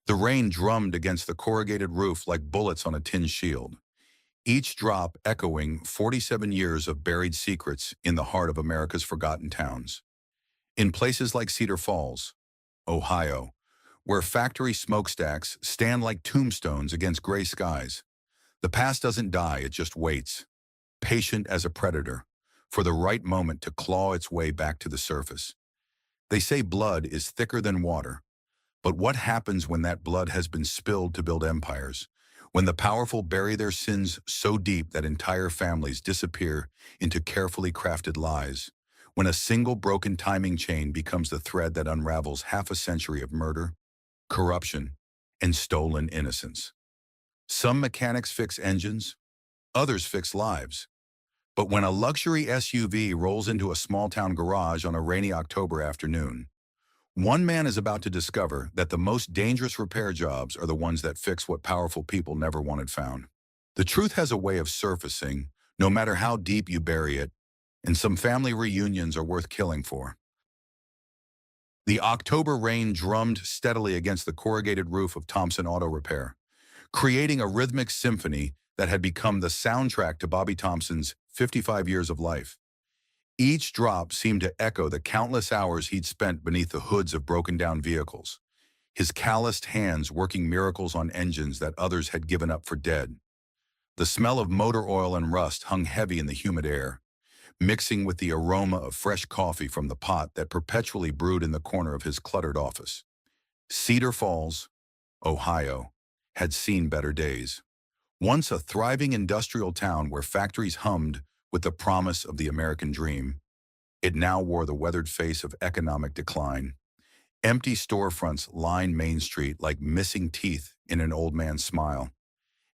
The rain drummed against the corrugated roof like bullets on a tin shield, each drop echoing 47 years of buried secrets in the heart of America's forgotten towns. In places like Cedar Falls, Ohio, where factory smokestacks stand like tombstones against gray skies, the past doesn't die, it just waits, patient as a predator, for the right moment to claw its way back to the surface. They say blood is thicker than water, but what happens when that blood has been spilled to build empires? When the powerful bury their sins so deep that entire families disappear into carefully crafted lies? When a single broken timing chain becomes the thread that unravels half a century of murder, corruption, and stolen innocence? Some mechanics fix engines, others fix lives. But when a luxury SUV rolls into a small-town garage on a rainy October afternoon, one man is about to discover that the most dangerous repair jobs are the ones that fix what powerful people never wanted found. The truth has a way of surfacing, no matter how deep you bury it, and some family reunions are worth killing for. The October rain drummed steadily against the corrugated roof of Thompson Auto Repair, creating a rhythmic symphony that had become the soundtrack to Bobby Thompson's 55 years of life. Each drop seemed to echo the countless hours he'd spent beneath the hoods of broken-down vehicles, his calloused hands working miracles on engines that others had given up for dead. The smell of motor oil and rust hung heavy in the humid air, mixing with the aroma of fresh coffee from the pot that perpetually brewed in the corner of his cluttered office. Cedar Falls, Ohio, had seen better days. Once a thriving industrial town where factories hummed with the promise of the American dream, it now wore the weathered face of economic decline. Empty storefronts lined Main Street like missing teeth in an old man's smile,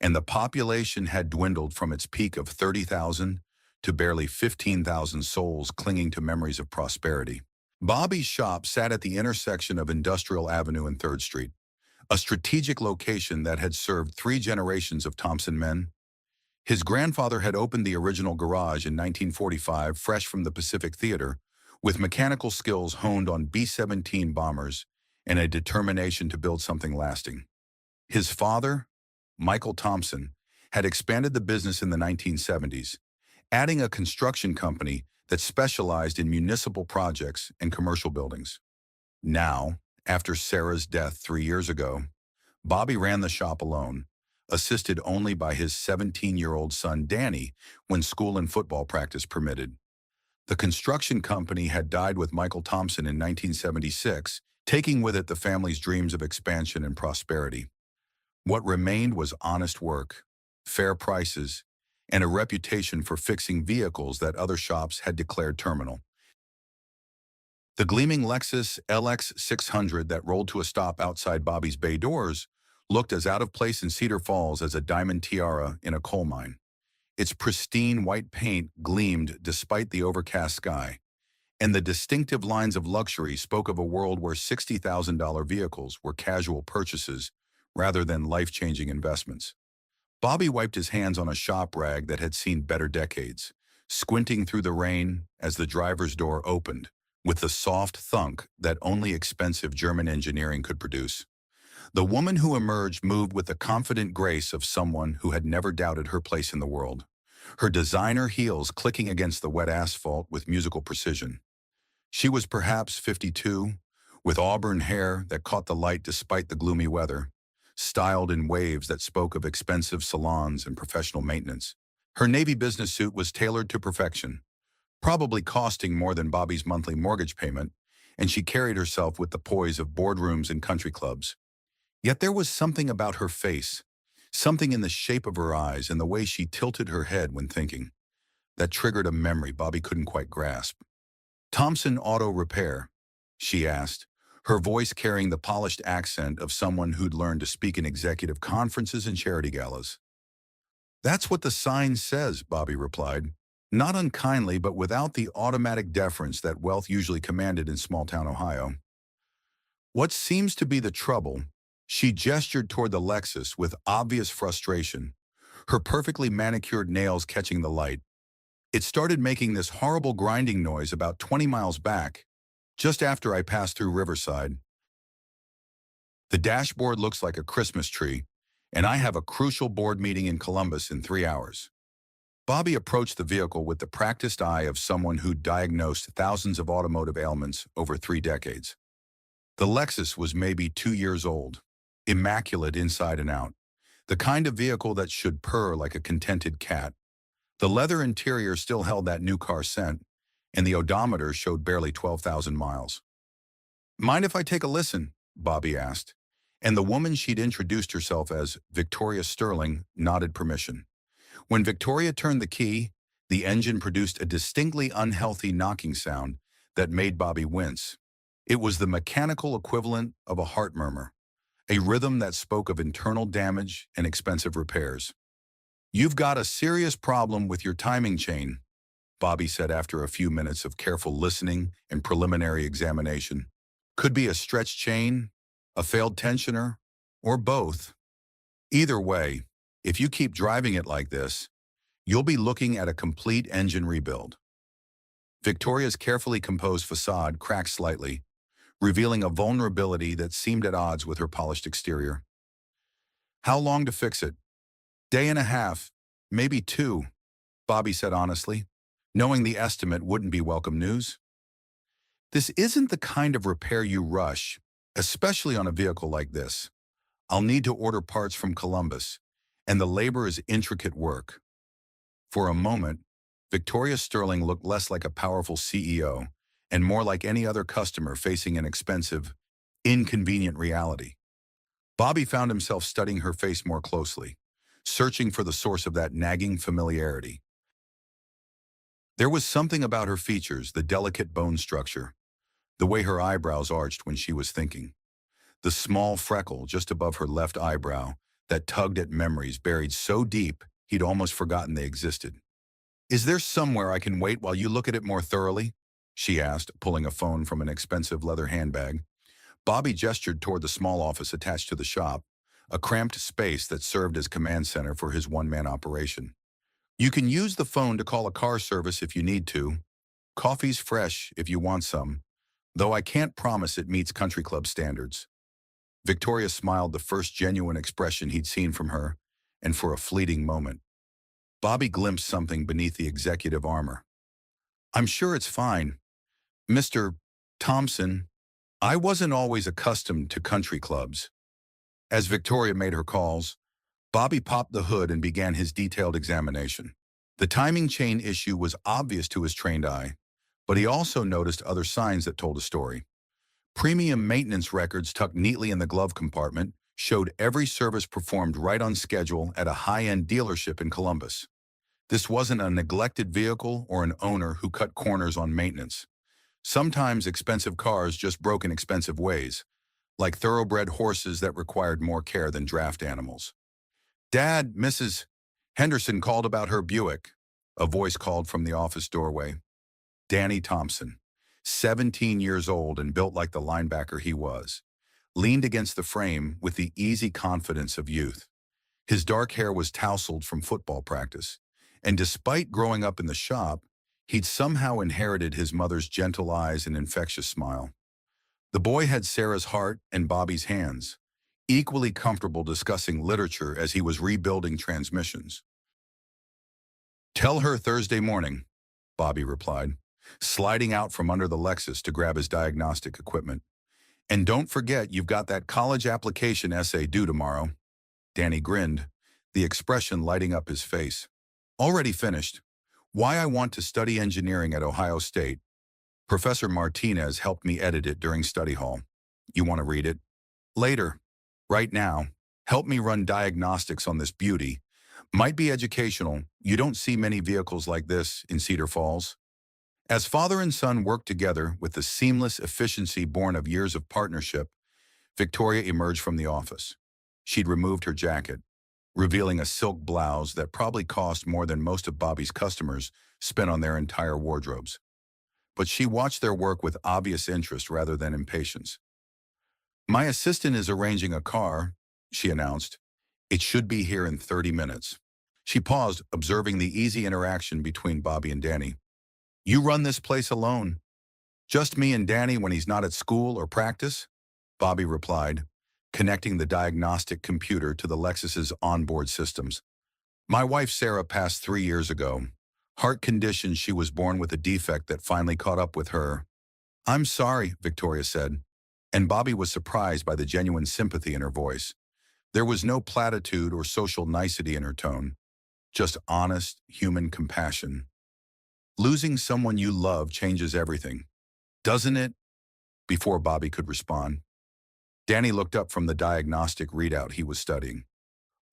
and the population had dwindled from its peak of 30,000 to barely 15,000 souls clinging to memories of prosperity. Bobby's shop sat at the intersection of Industrial Avenue and 3rd Street, a strategic location that had served 3 generations of Thompson men. His grandfather had opened the original garage in 1945, fresh from the Pacific Theater, with mechanical skills honed on B-17 bombers and a determination to build something lasting. His father, Michael Thompson, had expanded the business in the 1970s, adding a construction company that specialized in municipal projects and commercial buildings. Now, after Sarah's death 3 years ago, Bobby ran the shop alone, assisted only by his 17-year-old son Danny when school and football practice permitted. The construction company had died with Michael Thompson in 1976, taking with it the family's dreams of expansion and prosperity. What remained was honest work, fair prices, and a reputation for fixing vehicles that other shops had declared terminal. The gleaming Lexus LX 600 that rolled to a stop outside Bobby's bay doors looked as out of place in Cedar Falls as a diamond tiara in a coal mine. Its pristine white paint gleamed despite the overcast sky, and the distinctive lines of luxury spoke of a world where $60,000 vehicles were casual purchases rather than life-changing investments. Bobby wiped his hands on a shop rag that had seen better decades, squinting through the rain as the driver's door opened, with the soft thunk that only expensive German engineering could produce. The woman who emerged moved with the confident grace of someone who had never doubted her place in the world, her designer heels clicking against the wet asphalt with musical precision. She was perhaps 52, with auburn hair that caught the light despite the gloomy weather, styled in waves that spoke of expensive salons and professional maintenance. Her navy business suit was tailored to perfection, probably costing more than Bobby's monthly mortgage payment, and she carried herself with the poise of boardrooms and country clubs. Yet there was something about her face, something in the shape of her eyes and the way she tilted her head when thinking, that triggered a memory Bobby couldn't quite grasp. "Thompson Auto Repair?" she asked, her voice carrying the polished accent of someone who'd learned to speak in executive conferences and charity galas. "That's what the sign says," Bobby replied, not unkindly but without the automatic deference that wealth usually commanded in small-town Ohio. "What seems to be the trouble?" She gestured toward the Lexus with obvious frustration, her perfectly manicured nails catching the light. "It started making this horrible grinding noise about 20 miles back, just after I passed through Riverside." The dashboard looks like a Christmas tree, and I have a crucial board meeting in Columbus in 3 hours. Bobby approached the vehicle with the practiced eye of someone who diagnosed thousands of automotive ailments over 3 decades. The Lexus was maybe 2 years old, immaculate inside and out, the kind of vehicle that should purr like a contented cat. The leather interior still held that new car scent, and the odometer showed barely 12,000 miles. Mind if I take a listen? Bobby asked, and the woman she'd introduced herself as Victoria Sterling nodded permission. When Victoria turned the key, the engine produced a distinctly unhealthy knocking sound that made Bobby wince. It was the mechanical equivalent of a heart murmur, a rhythm that spoke of internal damage and expensive repairs. "You've got a serious problem with your timing chain," Bobby said after a few minutes of careful listening and preliminary examination. "Could be a stretched chain, a failed tensioner, or both. Either way, if you keep driving it like this, you'll be looking at a complete engine rebuild." Victoria's carefully composed facade cracked slightly, revealing a vulnerability that seemed at odds with her polished exterior. "How long to fix it?" "Day and a half, maybe 2, Bobby said honestly, knowing the estimate wouldn't be welcome news. "This isn't the kind of repair you rush, especially on a vehicle like this. I'll need to order parts from Columbus, and the labor is intricate work." For a moment, Victoria Sterling looked less like a powerful CEO and more like any other customer facing an expensive, inconvenient reality. Bobby found himself studying her face more closely, searching for the source of that nagging familiarity. There was something about her features, the delicate bone structure, the way her eyebrows arched when she was thinking, the small freckle just above her left eyebrow that tugged at memories buried so deep he'd almost forgotten they existed. "Is there somewhere I can wait while you look at it more thoroughly?" she asked, pulling a phone from an expensive leather handbag. Bobby gestured toward the small office attached to the shop, a cramped space that served as command center for his one-man operation. "You can use the phone to call a car service if you need to. Coffee's fresh if you want some, though I can't promise it meets country club standards." Victoria smiled, the first genuine expression he'd seen from her, and for a fleeting moment, Bobby glimpsed something beneath the executive armor. "I'm sure it's fine. Mr. Thompson, I wasn't always accustomed to country clubs." As Victoria made her calls, Bobby popped the hood and began his detailed examination. The timing chain issue was obvious to his trained eye, but he also noticed other signs that told a story. Premium maintenance records tucked neatly in the glove compartment showed every service performed right on schedule at a high-end dealership in Columbus. This wasn't a neglected vehicle or an owner who cut corners on maintenance. Sometimes expensive cars just broke in expensive ways, like thoroughbred horses that required more care than draft animals. "Dad, Mrs. Henderson called about her Buick," a voice called from the office doorway. Danny Thompson, 17 years old and built like the linebacker he was, leaned against the frame with the easy confidence of youth. His dark hair was tousled from football practice, and despite growing up in the shop, he'd somehow inherited his mother's gentle eyes and infectious smile. The boy had Sarah's heart and Bobby's hands, equally comfortable discussing literature as he was rebuilding transmissions. "Tell her Thursday morning," Bobby replied, sliding out from under the Lexus to grab his diagnostic equipment. "And don't forget you've got that college application essay due tomorrow." Danny grinned, the expression lighting up his face. "Already finished. Why I want to study engineering at Ohio State. Professor Martinez helped me edit it during study hall. You want to read it?" "Later. Right now, help me run diagnostics on this beauty. Might be educational. You don't see many vehicles like this in Cedar Falls." As father and son worked together with the seamless efficiency born of years of partnership, Victoria emerged from the office. She'd removed her jacket, revealing a silk blouse that probably cost more than most of Bobby's customers spent on their entire wardrobes. But she watched their work with obvious interest rather than impatience. "My assistant is arranging a car," she announced. "It should be here in 30 minutes. She paused, observing the easy interaction between Bobby and Danny. "You run this place alone?" "Just me and Danny when he's not at school or practice," Bobby replied, connecting the diagnostic computer to the Lexus's onboard systems. My wife Sarah passed 3 years ago. Heart condition, she was born with a defect that finally caught up with her. I'm sorry, Victoria said, and Bobby was surprised by the genuine sympathy in her voice. There was no platitude or social nicety in her tone, just honest, human compassion. Losing someone you love changes everything, doesn't it? Before Bobby could respond, Danny looked up from the diagnostic readout he was studying.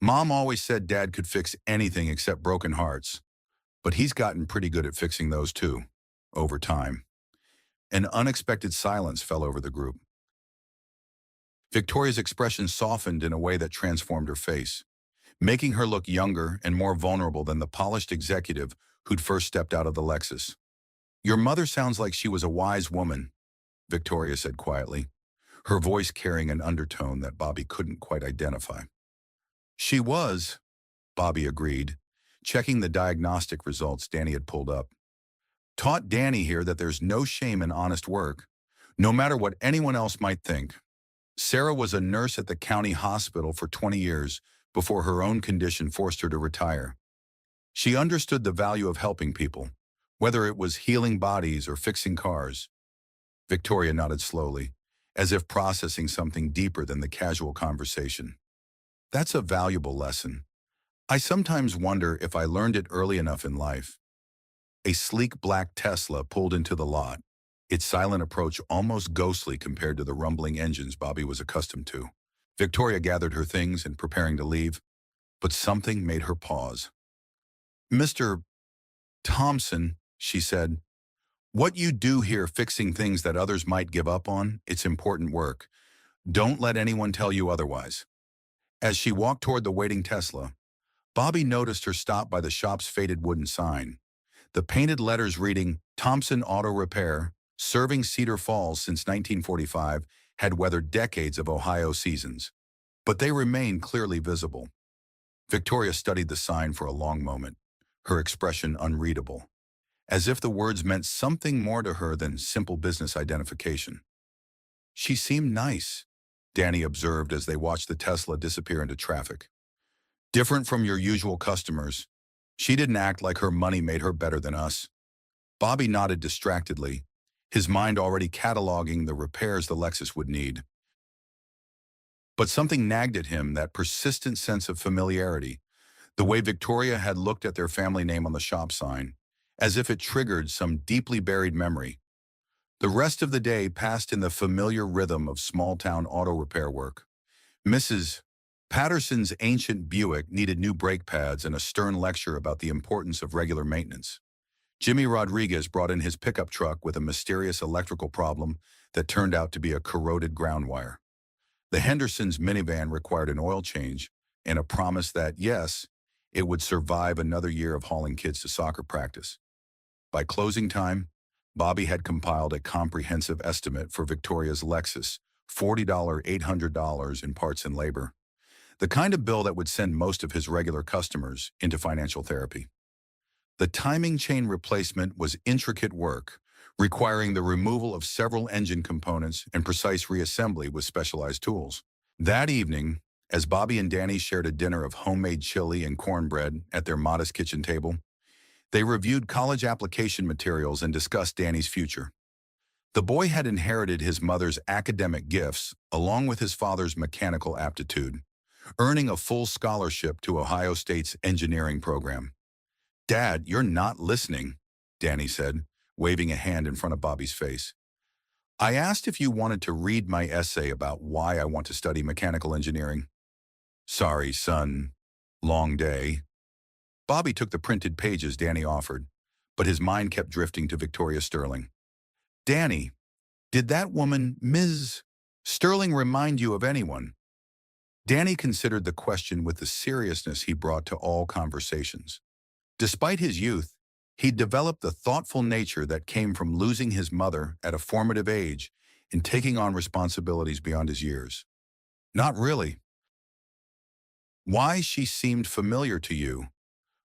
Mom always said Dad could fix anything except broken hearts, but he's gotten pretty good at fixing those too, over time. An unexpected silence fell over the group. Victoria's expression softened in a way that transformed her face, making her look younger and more vulnerable than the polished executive who'd first stepped out of the Lexus. Your mother sounds like she was a wise woman, Victoria said quietly, her voice carrying an undertone that Bobby couldn't quite identify. She was, Bobby agreed, checking the diagnostic results Danny had pulled up. Taught Danny here that there's no shame in honest work, no matter what anyone else might think. Sarah was a nurse at the county hospital for 20 years before her own condition forced her to retire. She understood the value of helping people, whether it was healing bodies or fixing cars. Victoria nodded slowly, as if processing something deeper than the casual conversation. That's a valuable lesson. I sometimes wonder if I learned it early enough in life. A sleek black Tesla pulled into the lot, its silent approach almost ghostly compared to the rumbling engines Bobby was accustomed to. Victoria gathered her things and preparing to leave, but something made her pause. Mr. Thompson, she said, what you do here fixing things that others might give up on, it's important work. Don't let anyone tell you otherwise. As she walked toward the waiting Tesla, Bobby noticed her stop by the shop's faded wooden sign. The painted letters reading, Thompson Auto Repair, serving Cedar Falls since 1945, had weathered decades of Ohio seasons. But they remained clearly visible. Victoria studied the sign for a long moment, her expression unreadable, as if the words meant something more to her than simple business identification. She seemed nice, Danny observed as they watched the Tesla disappear into traffic. Different from your usual customers. She didn't act like her money made her better than us. Bobby nodded distractedly, his mind already cataloging the repairs the Lexus would need. But something nagged at him, that persistent sense of familiarity, the way Victoria had looked at their family name on the shop sign, as if it triggered some deeply buried memory. The rest of the day passed in the familiar rhythm of small-town auto repair work. Mrs. Patterson's ancient Buick needed new brake pads and a stern lecture about the importance of regular maintenance. Jimmy Rodriguez brought in his pickup truck with a mysterious electrical problem that turned out to be a corroded ground wire. The Hendersons' minivan required an oil change and a promise that, yes, it would survive another year of hauling kids to soccer practice. By closing time, Bobby had compiled a comprehensive estimate for Victoria's Lexus, $40, $800 in parts and labor. The kind of bill that would send most of his regular customers into financial therapy. The timing chain replacement was intricate work, requiring the removal of several engine components and precise reassembly with specialized tools. That evening, as Bobby and Danny shared a dinner of homemade chili and cornbread at their modest kitchen table, they reviewed college application materials and discussed Danny's future. The boy had inherited his mother's academic gifts along with his father's mechanical aptitude, earning a full scholarship to Ohio State's engineering program. Dad, you're not listening, Danny said, waving a hand in front of Bobby's face. I asked if you wanted to read my essay about why I want to study mechanical engineering. Sorry, son. Long day. Bobby took the printed pages Danny offered, but his mind kept drifting to Victoria Sterling. Danny, did that woman, Ms. Sterling, remind you of anyone? Danny considered the question with the seriousness he brought to all conversations. Despite his youth, he'd developed the thoughtful nature that came from losing his mother at a formative age and taking on responsibilities beyond his years. Not really. Why she seemed familiar to you?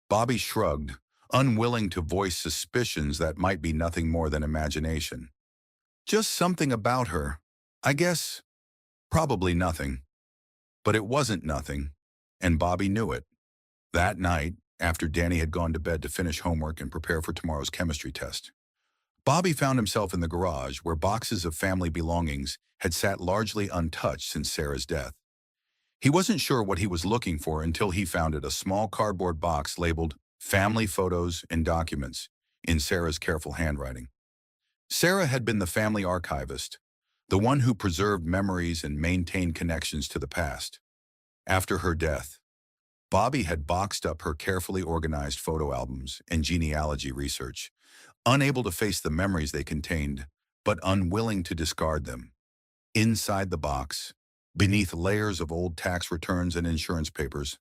Bobby shrugged, unwilling to voice suspicions that might be nothing more than imagination. Just something about her. I guess, probably nothing. But it wasn't nothing, and Bobby knew it. That night, after Danny had gone to bed to finish homework and prepare for tomorrow's chemistry test, Bobby found himself in the garage where boxes of family belongings had sat largely untouched since Sarah's death. He wasn't sure what he was looking for until he found it, a small cardboard box labeled Family Photos and Documents in Sarah's careful handwriting. Sarah had been the family archivist, the one who preserved memories and maintained connections to the past. After her death, Bobby had boxed up her carefully organized photo albums and genealogy research, unable to face the memories they contained, but unwilling to discard them. Inside the box, beneath layers of old tax returns and insurance papers,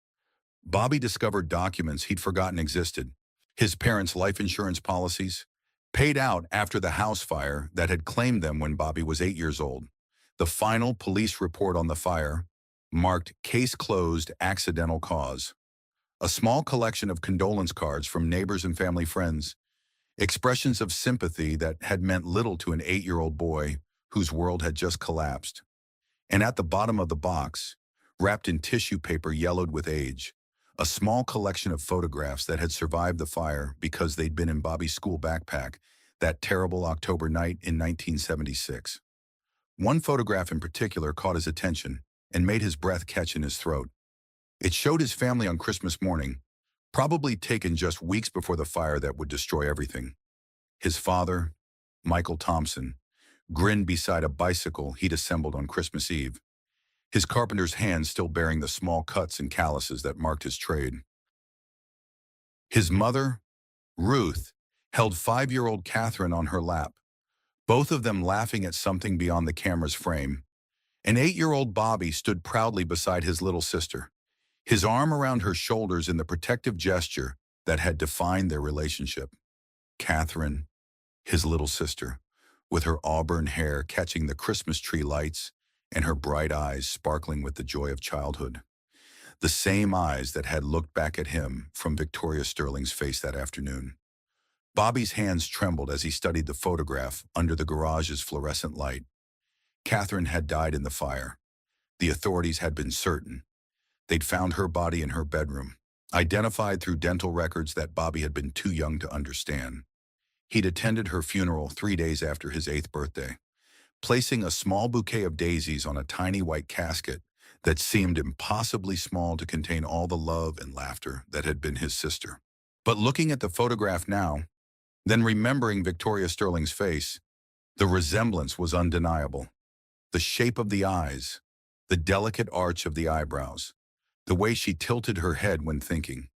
Bobby discovered documents he'd forgotten existed. His parents' life insurance policies, paid out after the house fire that had claimed them when Bobby was 8 years old. The final police report on the fire, marked Case Closed, Accidental Cause. A small collection of condolence cards from neighbors and family friends, expressions of sympathy that had meant little to an 8-year-old boy whose world had just collapsed. And at the bottom of the box, wrapped in tissue paper yellowed with age, a small collection of photographs that had survived the fire because they'd been in Bobby's school backpack that terrible October night in 1976. One photograph in particular caught his attention and made his breath catch in his throat. It showed his family on Christmas morning, probably taken just weeks before the fire that would destroy everything. His father, Michael Thompson, grinned beside a bicycle he'd assembled on Christmas Eve, his carpenter's hands still bearing the small cuts and calluses that marked his trade. His mother, Ruth, held 5-year-old Catherine on her lap, both of them laughing at something beyond the camera's frame. And 8-year-old Bobby stood proudly beside his little sister, his arm around her shoulders in the protective gesture that had defined their relationship. Catherine, his little sister, with her auburn hair catching the Christmas tree lights and her bright eyes sparkling with the joy of childhood. The same eyes that had looked back at him from Victoria Sterling's face that afternoon. Bobby's hands trembled as he studied the photograph under the garage's fluorescent light. Catherine had died in the fire. The authorities had been certain. They'd found her body in her bedroom, identified through dental records that Bobby had been too young to understand. He'd attended her funeral 3 days after his 8th birthday, placing a small bouquet of daisies on a tiny white casket that seemed impossibly small to contain all the love and laughter that had been his sister. But looking at the photograph now, then remembering Victoria Sterling's face, the resemblance was undeniable. The shape of the eyes, the delicate arch of the eyebrows, the way she tilted her head when thinking.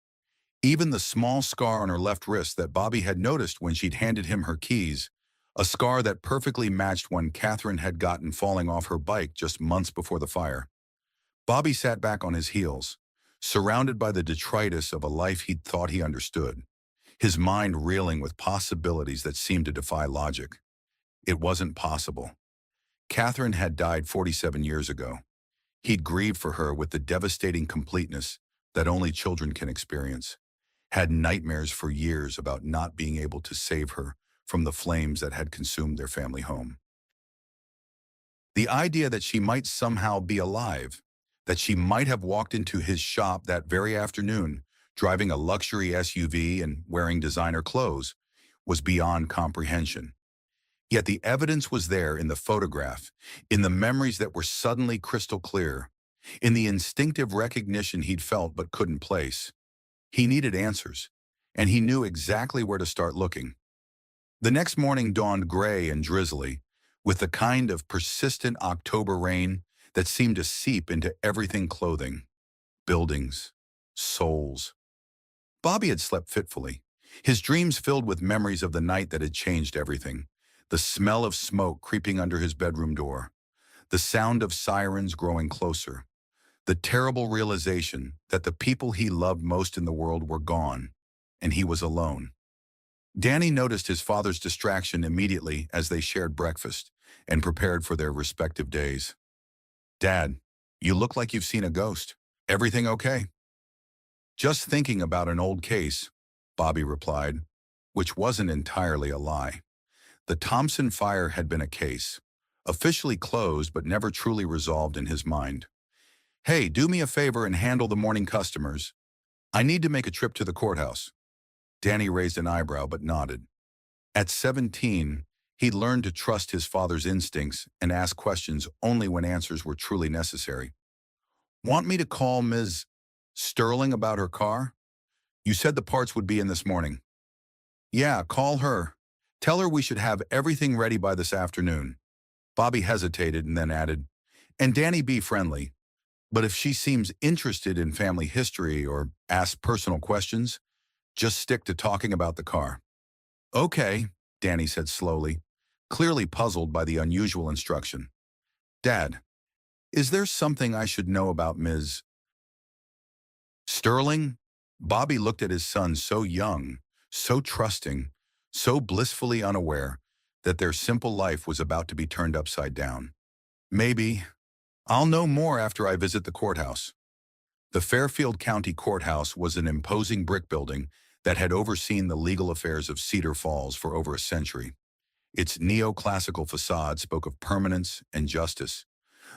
Even the small scar on her left wrist that Bobby had noticed when she'd handed him her keys, a scar that perfectly matched one Catherine had gotten falling off her bike just months before the fire. Bobby sat back on his heels, surrounded by the detritus of a life he'd thought he understood, his mind reeling with possibilities that seemed to defy logic. It wasn't possible. Catherine had died 47 years ago. He'd grieved for her with the devastating completeness that only children can experience, had nightmares for years about not being able to save her from the flames that had consumed their family home. The idea that she might somehow be alive, that she might have walked into his shop that very afternoon, driving a luxury SUV and wearing designer clothes, was beyond comprehension. Yet the evidence was there in the photograph, in the memories that were suddenly crystal clear, in the instinctive recognition he'd felt but couldn't place. He needed answers, and he knew exactly where to start looking. The next morning dawned gray and drizzly, with the kind of persistent October rain that seemed to seep into everything: clothing, buildings, souls. Bobby had slept fitfully, his dreams filled with memories of the night that had changed everything. The smell of smoke creeping under his bedroom door, the sound of sirens growing closer, the terrible realization that the people he loved most in the world were gone, and he was alone. Danny noticed his father's distraction immediately as they shared breakfast and prepared for their respective days. "Dad, you look like you've seen a ghost. Everything okay?" "Just thinking about an old case," Bobby replied, which wasn't entirely a lie. The Thompson fire had been a case, officially closed but never truly resolved in his mind. Hey, do me a favor and handle the morning customers. I need to make a trip to the courthouse. Danny raised an eyebrow but nodded. At 17, he learned to trust his father's instincts and ask questions only when answers were truly necessary. Want me to call Ms. Sterling about her car? You said the parts would be in this morning. Yeah, call her. Tell her we should have everything ready by this afternoon. Bobby hesitated and then added, and Danny, be friendly. But if she seems interested in family history or asks personal questions, just stick to talking about the car. Okay, Danny said slowly, clearly puzzled by the unusual instruction. Dad, is there something I should know about Ms. Sterling? Bobby looked at his son so young, so trusting, so blissfully unaware that their simple life was about to be turned upside down. Maybe. I'll know more after I visit the courthouse. The Fairfield County Courthouse was an imposing brick building that had overseen the legal affairs of Cedar Falls for over a century. Its neoclassical facade spoke of permanence and justice,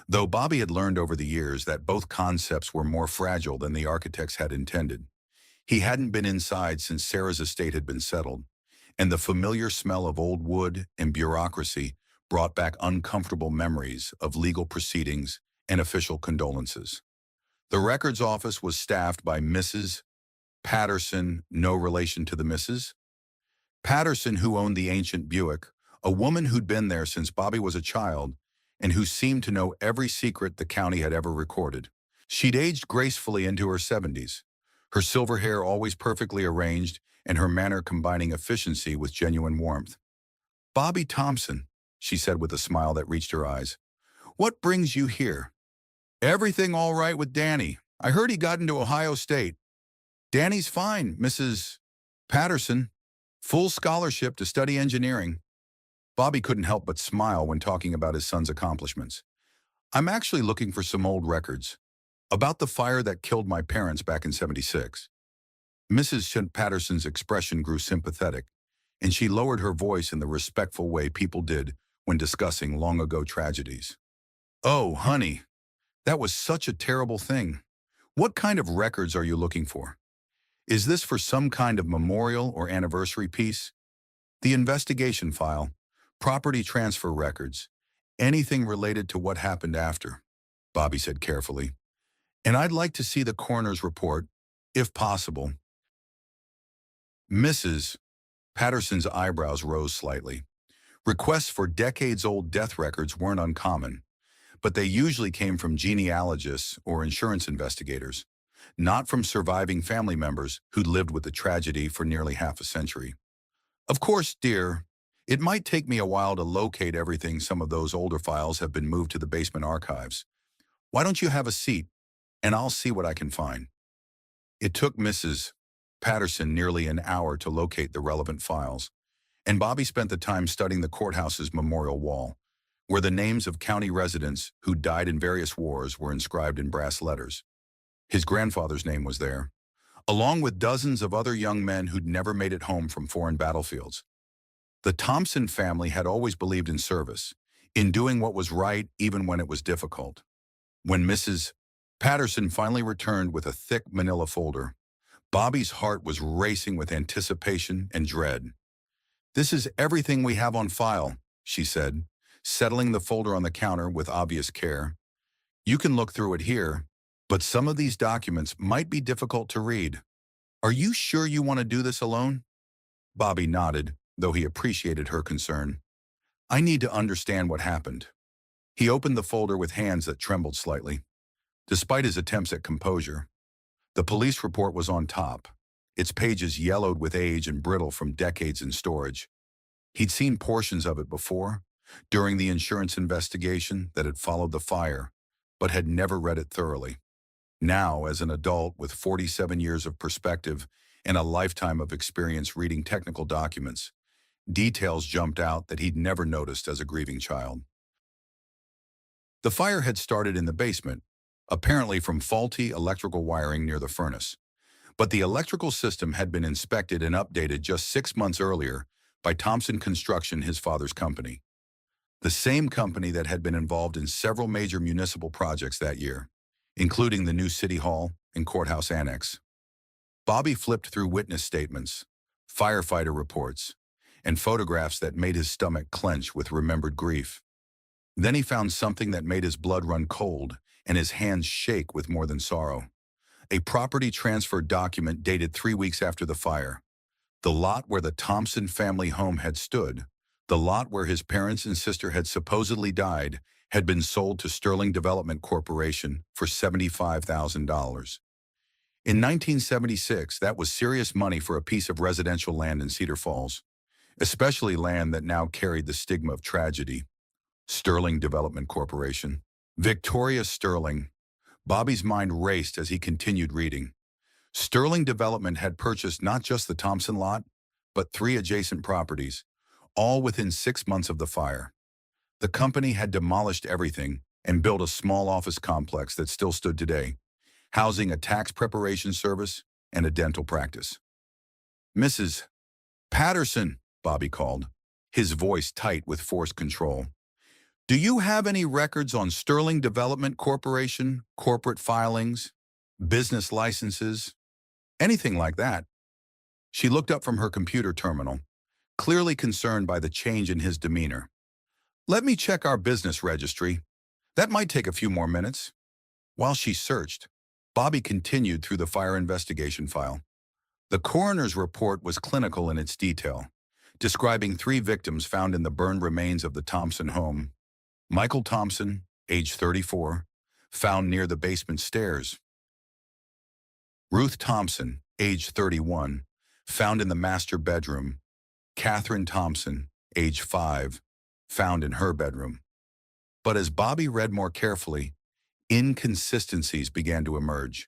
though Bobby had learned over the years that both concepts were more fragile than the architects had intended. He hadn't been inside since Sarah's estate had been settled, and the familiar smell of old wood and bureaucracy brought back uncomfortable memories of legal proceedings and official condolences. The records office was staffed by Mrs. Patterson, no relation to the Mrs. Patterson, who owned the ancient Buick, a woman who'd been there since Bobby was a child and who seemed to know every secret the county had ever recorded. She'd aged gracefully into her 70s, her silver hair always perfectly arranged and her manner combining efficiency with genuine warmth. Bobby Thompson, she said with a smile that reached her eyes. What brings you here? Everything all right with Danny. I heard he got into Ohio State. Danny's fine, Mrs. Patterson. Full scholarship to study engineering. Bobby couldn't help but smile when talking about his son's accomplishments. I'm actually looking for some old records about the fire that killed my parents back in '76. Mrs. Patterson's expression grew sympathetic, and she lowered her voice in the respectful way people did when discussing long-ago tragedies. Oh, honey, that was such a terrible thing. What kind of records are you looking for? Is this for some kind of memorial or anniversary piece? The investigation file, property transfer records, anything related to what happened after, Bobby said carefully. And I'd like to see the coroner's report, if possible. Mrs. Patterson's eyebrows rose slightly. Requests for decades-old death records weren't uncommon, but they usually came from genealogists or insurance investigators, not from surviving family members who'd lived with the tragedy for nearly half a century. Of course, dear, it might take me a while to locate everything. Some of those older files have been moved to the basement archives. Why don't you have a seat, and I'll see what I can find. It took Mrs. Patterson nearly an hour to locate the relevant files, and Bobby spent the time studying the courthouse's memorial wall, where the names of county residents who died in various wars were inscribed in brass letters. His grandfather's name was there, along with dozens of other young men who'd never made it home from foreign battlefields. The Thompson family had always believed in service, in doing what was right even when it was difficult. When Mrs. Patterson finally returned with a thick manila folder, Bobby's heart was racing with anticipation and dread. This is everything we have on file, she said, settling the folder on the counter with obvious care. You can look through it here, but some of these documents might be difficult to read. Are you sure you want to do this alone? Bobby nodded, though he appreciated her concern. I need to understand what happened. He opened the folder with hands that trembled slightly. Despite his attempts at composure, the police report was on top, its pages yellowed with age and brittle from decades in storage. He'd seen portions of it before, during the insurance investigation that had followed the fire, but had never read it thoroughly. Now, as an adult with 47 years of perspective and a lifetime of experience reading technical documents, details jumped out that he'd never noticed as a grieving child. The fire had started in the basement, apparently from faulty electrical wiring near the furnace. But the electrical system had been inspected and updated just 6 months earlier by Thompson Construction, his father's company. The same company that had been involved in several major municipal projects that year. including the new city hall and courthouse annex. Bobby flipped through witness statements, firefighter reports, and photographs that made his stomach clench with remembered grief. Then he found something that made his blood run cold and his hands shake with more than sorrow. A property transfer document dated 3 weeks after the fire. The lot where the Thompson family home had stood, the lot where his parents and sister had supposedly died, had been sold to Sterling Development Corporation for $75,000. In 1976, that was serious money for a piece of residential land in Cedar Falls, especially land that now carried the stigma of tragedy. Sterling Development Corporation. Victoria Sterling. Bobby's mind raced as he continued reading. Sterling Development had purchased not just the Thompson lot, but 3 adjacent properties, all within 6 months of the fire. The company had demolished everything and built a small office complex that still stood today, housing a tax preparation service and a dental practice. "Mrs. Patterson," Bobby called, his voice tight with forced control. "Do you have any records on Sterling Development Corporation, corporate filings, business licenses, anything like that?" She looked up from her computer terminal, clearly concerned by the change in his demeanor. "Let me check our business registry. That might take a few more minutes." While she searched, Bobby continued through the fire investigation file. The coroner's report was clinical in its detail, describing 3 victims found in the burned remains of the Thompson home. Michael Thompson, age 34, found near the basement stairs. Ruth Thompson, age 31, found in the master bedroom. Catherine Thompson, age 5, found in her bedroom. But as Bobby read more carefully, inconsistencies began to emerge.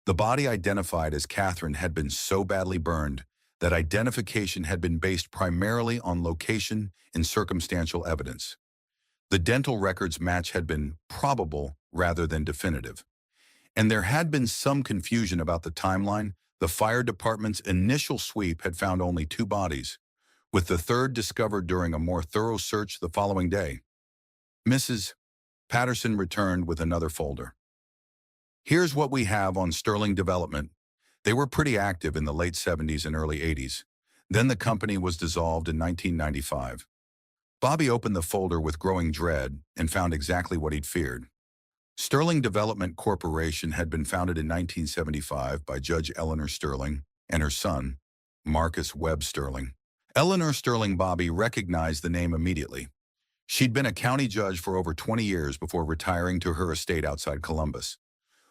The body identified as Catherine had been so badly burned that identification had been based primarily on location and circumstantial evidence. The dental records match had been probable rather than definitive. And there had been some confusion about the timeline. The fire department's initial sweep had found only 2 bodies, with the third discovered during a more thorough search the following day. Mrs. Patterson returned with another folder. "Here's what we have on Sterling Development. They were pretty active in the late 70s and early 80s. Then the company was dissolved in 1995. Bobby opened the folder with growing dread and found exactly what he'd feared. Sterling Development Corporation had been founded in 1975 by Judge Eleanor Sterling and her son, Marcus Webb Sterling. Eleanor Sterling. Bobby recognized the name immediately. She'd been a county judge for over 20 years before retiring to her estate outside Columbus.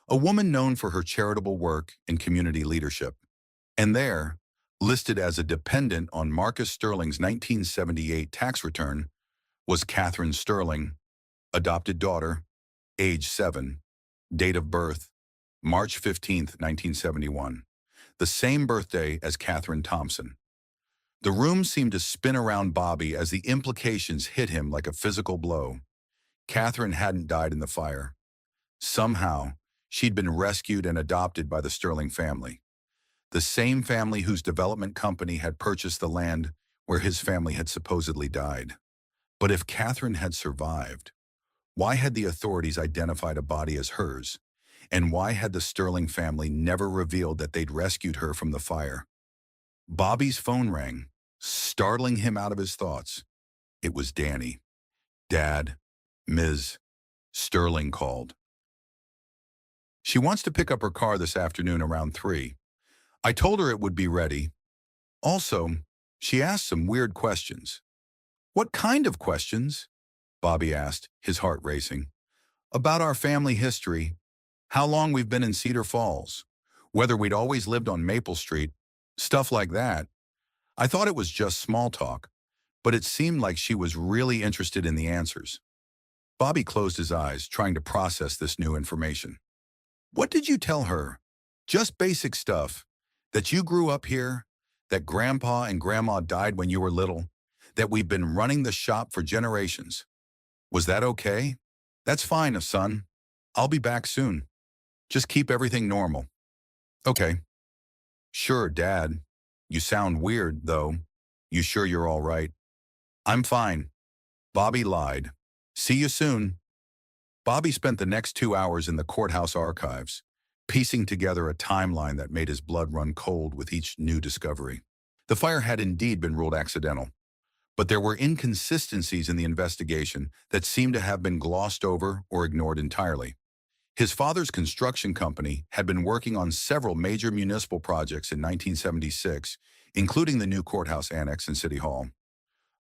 A woman known for her charitable work and community leadership. And there, listed as a dependent on Marcus Sterling's 1978 tax return, was Catherine Sterling, adopted daughter, age 7, date of birth, March 15, 1971, the same birthday as Catherine Thompson. The room seemed to spin around Bobby as the implications hit him like a physical blow. Catherine hadn't died in the fire. Somehow, she'd been rescued and adopted by the Sterling family, the same family whose development company had purchased the land where his family had supposedly died. But if Catherine had survived, why had the authorities identified a body as hers? And why had the Sterling family never revealed that they'd rescued her from the fire? Bobby's phone rang, startling him out of his thoughts. It was Danny. "Dad, Ms. Sterling called. She wants to pick up her car this afternoon around 3. I told her it would be ready. Also, she asked some weird questions." "What kind of questions?" Bobby asked, his heart racing. "About our family history, how long we've been in Cedar Falls, whether we'd always lived on Maple Street, stuff like that. I thought it was just small talk, but it seemed like she was really interested in the answers." Bobby closed his eyes, trying to process this new information. "What did you tell her?" "Just basic stuff. That you grew up here, that Grandpa and Grandma died when you were little, that we've been running the shop for generations." "Was that okay?" "That's fine, son. I'll be back soon. Just keep everything normal." "Okay." "Sure, Dad. You sound weird, though. You sure you're all right?" "I'm fine." Bobby lied. "See you soon." Bobby spent the next 2 hours in the courthouse archives, piecing together a timeline that made his blood run cold with each new discovery. The fire had indeed been ruled accidental, but there were inconsistencies in the investigation that seemed to have been glossed over or ignored entirely. His father's construction company had been working on several major municipal projects in 1976, including the new courthouse annex in City Hall.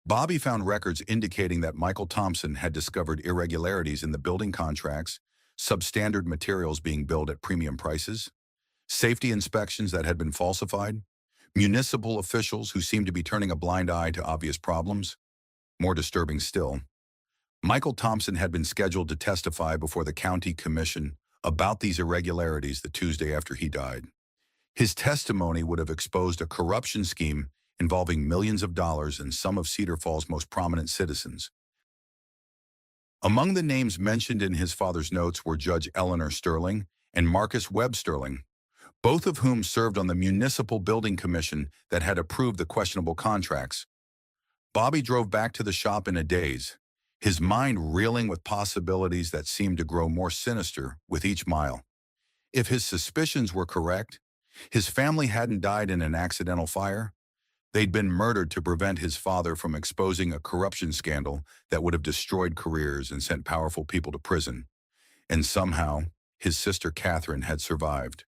Bobby found records indicating that Michael Thompson had discovered irregularities in the building contracts, substandard materials being billed at premium prices, safety inspections that had been falsified, municipal officials who seemed to be turning a blind eye to obvious problems. More disturbing still, Michael Thompson had been scheduled to testify before the county commission about these irregularities the Tuesday after he died. His testimony would have exposed a corruption scheme involving millions of dollars in some of Cedar Falls' most prominent citizens. Among the names mentioned in his father's notes were Judge Eleanor Sterling and Marcus Webb Sterling, both of whom served on the Municipal Building Commission that had approved the questionable contracts. Bobby drove back to the shop in a daze, his mind reeling with possibilities that seemed to grow more sinister with each mile. If his suspicions were correct, his family hadn't died in an accidental fire. They'd been murdered to prevent his father from exposing a corruption scandal that would have destroyed careers and sent powerful people to prison. And somehow, his sister Catherine had survived,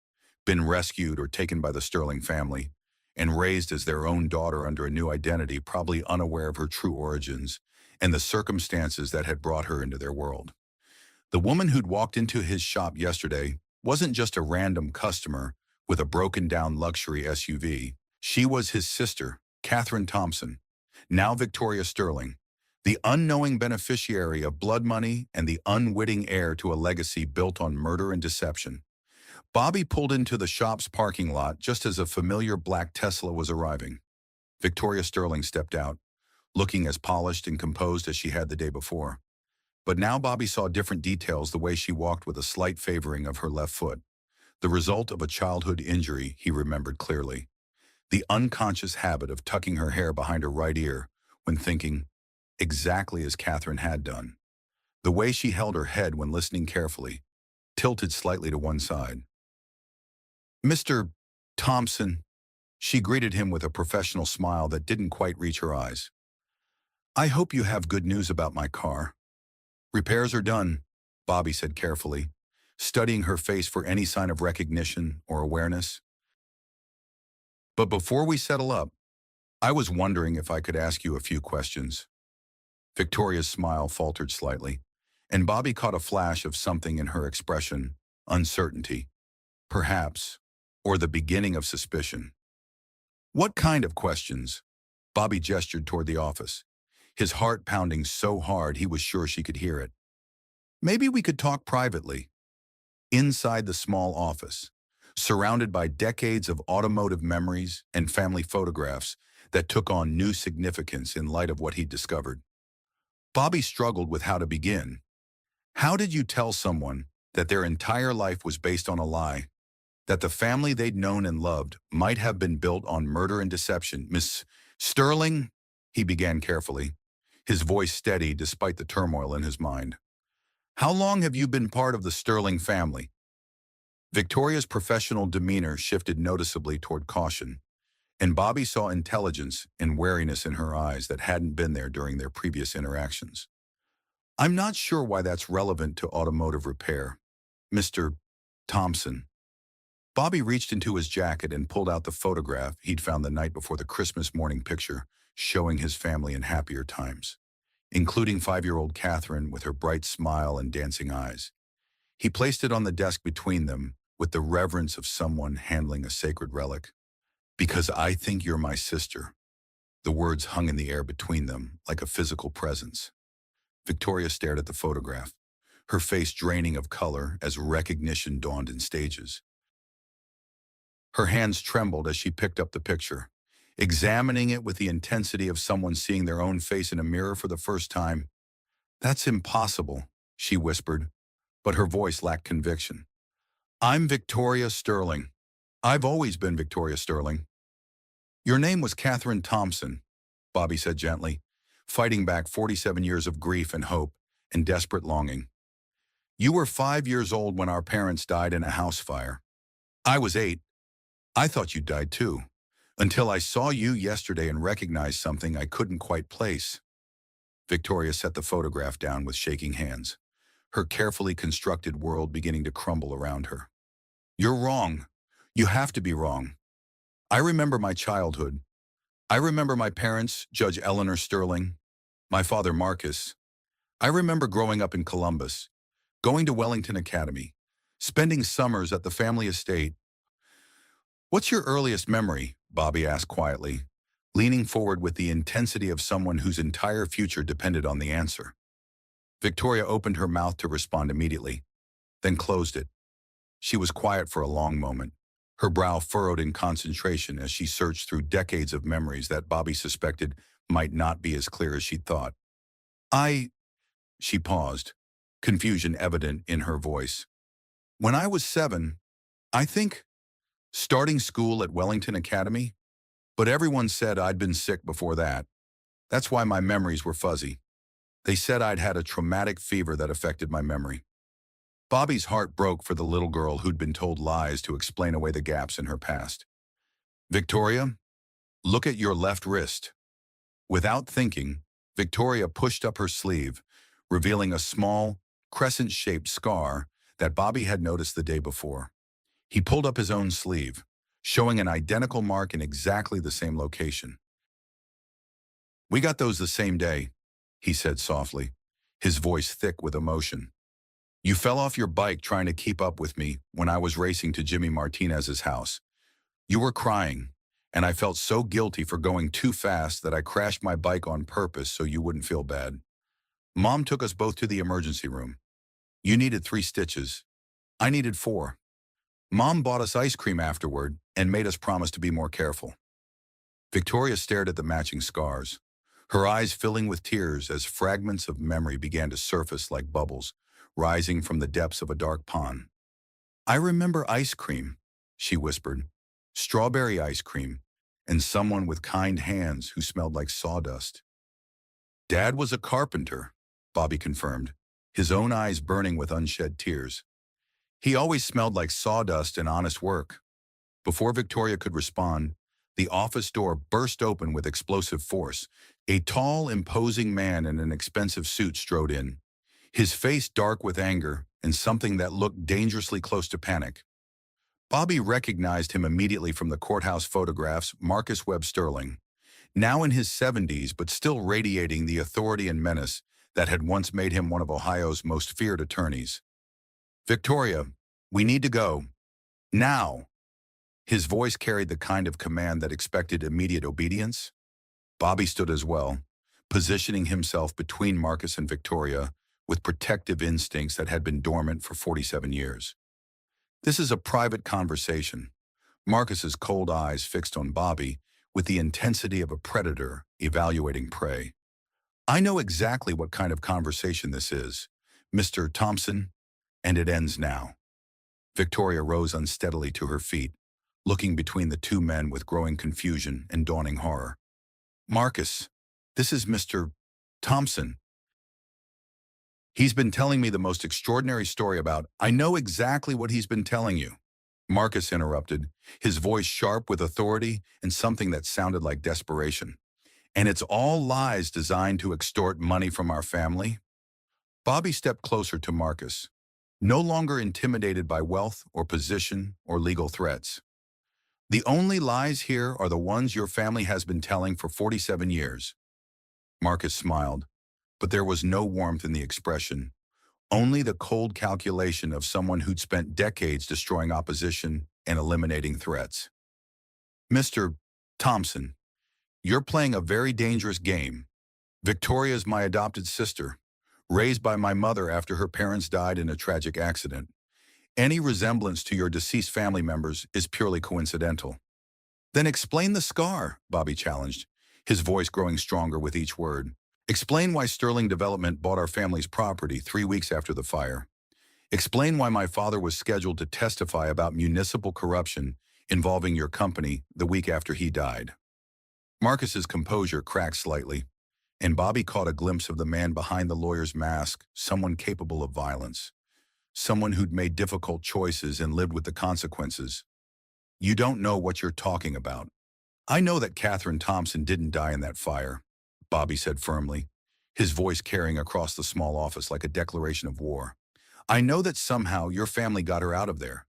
been rescued or taken by the Sterling family, and raised as their own daughter under a new identity, probably unaware of her true origins and the circumstances that had brought her into their world. The woman who'd walked into his shop yesterday wasn't just a random customer with a broken-down luxury SUV. She was his sister, Catherine Thompson, now Victoria Sterling, the unknowing beneficiary of blood money and the unwitting heir to a legacy built on murder and deception. Bobby pulled into the shop's parking lot just as a familiar black Tesla was arriving. Victoria Sterling stepped out, looking as polished and composed as she had the day before. But now Bobby saw different details, the way she walked with a slight favoring of her left foot, the result of a childhood injury he remembered clearly. The unconscious habit of tucking her hair behind her right ear when thinking, exactly as Catherine had done. The way she held her head when listening carefully, tilted slightly to one side. "Mr. Thompson," she greeted him with a professional smile that didn't quite reach her eyes. "I hope you have good news about my car." "Repairs are done," Bobby said carefully, studying her face for any sign of recognition or awareness. "But before we settle up, I was wondering if I could ask you a few questions." Victoria's smile faltered slightly, and Bobby caught a flash of something in her expression, uncertainty, perhaps, or the beginning of suspicion. "What kind of questions?" Bobby gestured toward the office, his heart pounding so hard he was sure she could hear it. "Maybe we could talk privately." Inside the small office, surrounded by decades of automotive memories and family photographs that took on new significance in light of what he'd discovered, Bobby struggled with how to begin. How did you tell someone that their entire life was based on a lie, that the family they'd known and loved might have been built on murder and deception? "Miss Sterling," he began carefully, his voice steady despite the turmoil in his mind. "How long have you been part of the Sterling family?" Victoria's professional demeanor shifted noticeably toward caution, and Bobby saw intelligence and wariness in her eyes that hadn't been there during their previous interactions. "I'm not sure why that's relevant to automotive repair, Mr. Thompson." Bobby reached into his jacket and pulled out the photograph he'd found the night before, the Christmas morning picture showing his family in happier times, including 5-year-old Catherine with her bright smile and dancing eyes. He placed it on the desk between them with the reverence of someone handling a sacred relic. "Because I think you're my sister." The words hung in the air between them like a physical presence. Victoria stared at the photograph, her face draining of color as recognition dawned in stages. Her hands trembled as she picked up the picture, examining it with the intensity of someone seeing their own face in a mirror for the first time. "That's impossible," she whispered, but her voice lacked conviction. "I'm Victoria Sterling. I've always been Victoria Sterling." "Your name was Catherine Thompson," Bobby said gently, fighting back 47 years of grief and hope and desperate longing. You were 5 years old when our parents died in a house fire. I was 8. I thought you died too, until I saw you yesterday and recognized something I couldn't quite place. Victoria set the photograph down with shaking hands, her carefully constructed world beginning to crumble around her. You're wrong. You have to be wrong. I remember my childhood. I remember my parents, Judge Eleanor Sterling, my father Marcus. I remember growing up in Columbus, going to Wellington Academy, spending summers at the family estate. What's your earliest memory? Bobby asked quietly, leaning forward with the intensity of someone whose entire future depended on the answer. Victoria opened her mouth to respond immediately, then closed it. She was quiet for a long moment, her brow furrowed in concentration as she searched through decades of memories that Bobby suspected might not be as clear as she'd thought. She paused, confusion evident in her voice. When I was 7, I think, starting school at Wellington Academy, but everyone said I'd been sick before that. That's why my memories were fuzzy. They said I'd had a traumatic fever that affected my memory. Bobby's heart broke for the little girl who'd been told lies to explain away the gaps in her past. Victoria, look at your left wrist. Without thinking, Victoria pushed up her sleeve, revealing a small, crescent-shaped scar that Bobby had noticed the day before. He pulled up his own sleeve, showing an identical mark in exactly the same location. We got those the same day, he said softly, his voice thick with emotion. You fell off your bike trying to keep up with me when I was racing to Jimmy Martinez's house. You were crying, and I felt so guilty for going too fast that I crashed my bike on purpose so you wouldn't feel bad. Mom took us both to the emergency room. You needed 3 stitches. I needed 4. Mom bought us ice cream afterward and made us promise to be more careful. Victoria stared at the matching scars, her eyes filling with tears as fragments of memory began to surface like bubbles, rising from the depths of a dark pond. I remember ice cream, she whispered, strawberry ice cream, and someone with kind hands who smelled like sawdust. Dad was a carpenter, Bobby confirmed, his own eyes burning with unshed tears. He always smelled like sawdust and honest work. Before Victoria could respond, the office door burst open with explosive force. A tall, imposing man in an expensive suit strode in, his face dark with anger and something that looked dangerously close to panic. Bobby recognized him immediately from the courthouse photographs. Marcus Webb Sterling, now in his 70s but still radiating the authority and menace that had once made him one of Ohio's most feared attorneys. Victoria, we need to go. Now. His voice carried the kind of command that expected immediate obedience. Bobby stood as well, positioning himself between Marcus and Victoria with protective instincts that had been dormant for 47 years. This is a private conversation. Marcus's cold eyes fixed on Bobby with the intensity of a predator evaluating prey. I know exactly what kind of conversation this is, Mr. Thompson, and it ends now. Victoria rose unsteadily to her feet, looking between the two men with growing confusion and dawning horror. Marcus, this is Mr. Thompson. He's been telling me the most extraordinary story about— I know exactly what he's been telling you. Marcus interrupted, his voice sharp with authority and something that sounded like desperation. And it's all lies designed to extort money from our family? Bobby stepped closer to Marcus, no longer intimidated by wealth or position or legal threats. The only lies here are the ones your family has been telling for 47 years. Marcus smiled, but there was no warmth in the expression, only the cold calculation of someone who'd spent decades destroying opposition and eliminating threats. Mr. Thompson, you're playing a very dangerous game. Victoria's my adopted sister, raised by my mother after her parents died in a tragic accident. Any resemblance to your deceased family members is purely coincidental. Then explain the scar, Bobby challenged, his voice growing stronger with each word. Explain why Sterling Development bought our family's property 3 weeks after the fire. Explain why my father was scheduled to testify about municipal corruption involving your company the week after he died. Marcus's composure cracked slightly, and Bobby caught a glimpse of the man behind the lawyer's mask, someone capable of violence. someone who'd made difficult choices and lived with the consequences. You don't know what you're talking about. I know that Catherine Thompson didn't die in that fire, Bobby said firmly, his voice carrying across the small office like a declaration of war. I know that somehow your family got her out of there,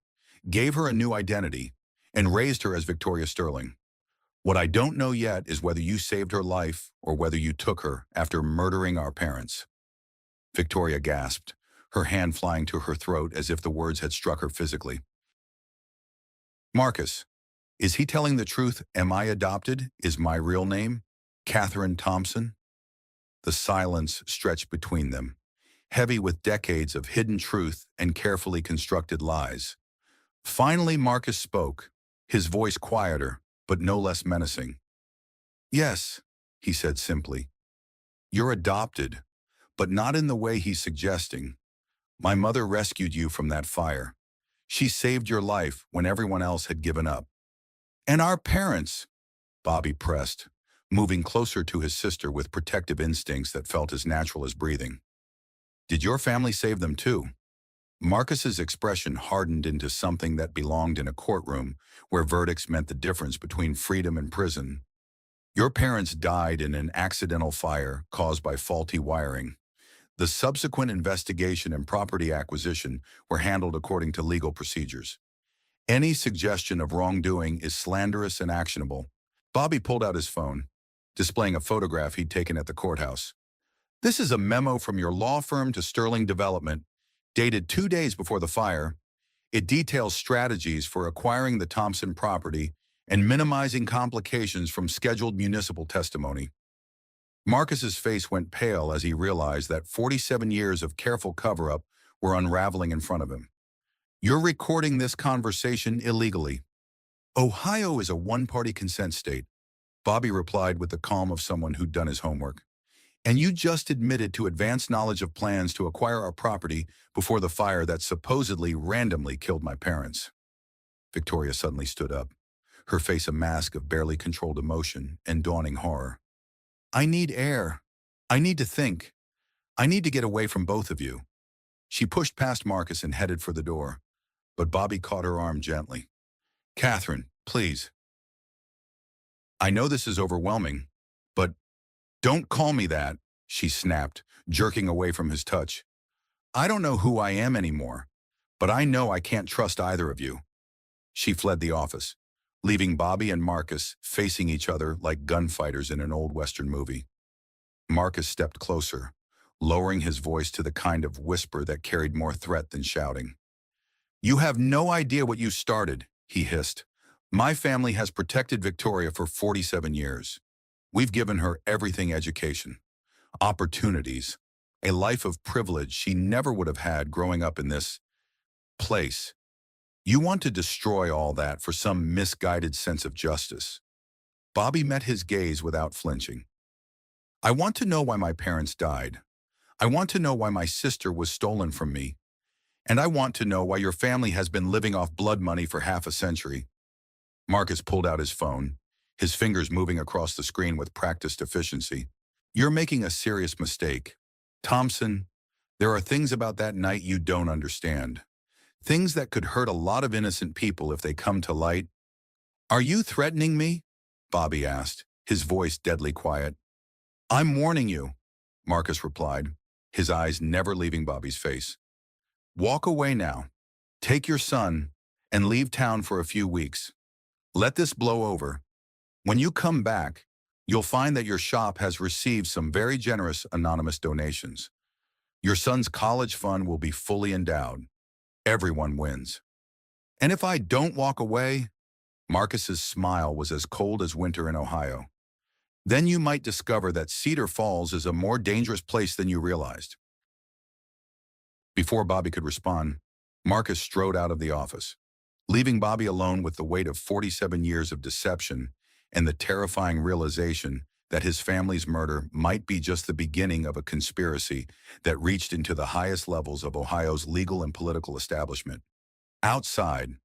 gave her a new identity, and raised her as Victoria Sterling. What I don't know yet is whether you saved her life or whether you took her after murdering our parents. Victoria gasped, her hand flying to her throat as if the words had struck her physically. Marcus, is he telling the truth? Am I adopted? Is my real name Catherine Thompson? The silence stretched between them, heavy with decades of hidden truth and carefully constructed lies. Finally, Marcus spoke, his voice quieter, but no less menacing. Yes, he said simply. You're adopted, but not in the way he's suggesting. My mother rescued you from that fire. She saved your life when everyone else had given up. And our parents, Bobby pressed, moving closer to his sister with protective instincts that felt as natural as breathing. Did your family save them too? Marcus's expression hardened into something that belonged in a courtroom where verdicts meant the difference between freedom and prison. Your parents died in an accidental fire caused by faulty wiring. The subsequent investigation and property acquisition were handled according to legal procedures. Any suggestion of wrongdoing is slanderous and actionable. Bobby pulled out his phone, displaying a photograph he'd taken at the courthouse. This is a memo from your law firm to Sterling Development, dated 2 days before the fire. It details strategies for acquiring the Thompson property and minimizing complications from scheduled municipal testimony. Marcus's face went pale as he realized that 47 years of careful cover-up were unraveling in front of him. You're recording this conversation illegally. Ohio is a one-party consent state, Bobby replied with the calm of someone who'd done his homework. And you just admitted to advanced knowledge of plans to acquire our property before the fire that supposedly randomly killed my parents. Victoria suddenly stood up, her face a mask of barely controlled emotion and dawning horror. I need air. I need to think. I need to get away from both of you. She pushed past Marcus and headed for the door, but Bobby caught her arm gently. Catherine, please. I know this is overwhelming, but don't call me that, she snapped, jerking away from his touch. I don't know who I am anymore, but I know I can't trust either of you. She fled the office, leaving Bobby and Marcus facing each other like gunfighters in an old Western movie. Marcus stepped closer, lowering his voice to the kind of whisper that carried more threat than shouting. You have no idea what you started, he hissed. My family has protected Victoria for 47 years. We've given her everything: education, opportunities, a life of privilege she never would have had growing up in this place. You want to destroy all that for some misguided sense of justice. Bobby met his gaze without flinching. I want to know why my parents died. I want to know why my sister was stolen from me. And I want to know why your family has been living off blood money for half a century. Marcus pulled out his phone, his fingers moving across the screen with practiced efficiency. You're making a serious mistake. Thompson, there are things about that night you don't understand. Things that could hurt a lot of innocent people if they come to light. Are you threatening me? Bobby asked, his voice deadly quiet. I'm warning you, Marcus replied, his eyes never leaving Bobby's face. Walk away now. Take your son and leave town for a few weeks. Let this blow over. When you come back, you'll find that your shop has received some very generous anonymous donations. Your son's college fund will be fully endowed. Everyone wins. And if I don't walk away, Marcus's smile was as cold as winter in Ohio. Then you might discover that Cedar Falls is a more dangerous place than you realized. Before Bobby could respond, Marcus strode out of the office, leaving Bobby alone with the weight of 47 years of deception and the terrifying realization that his family's murder might be just the beginning of a conspiracy that reached into the highest levels of Ohio's legal and political establishment. Outside,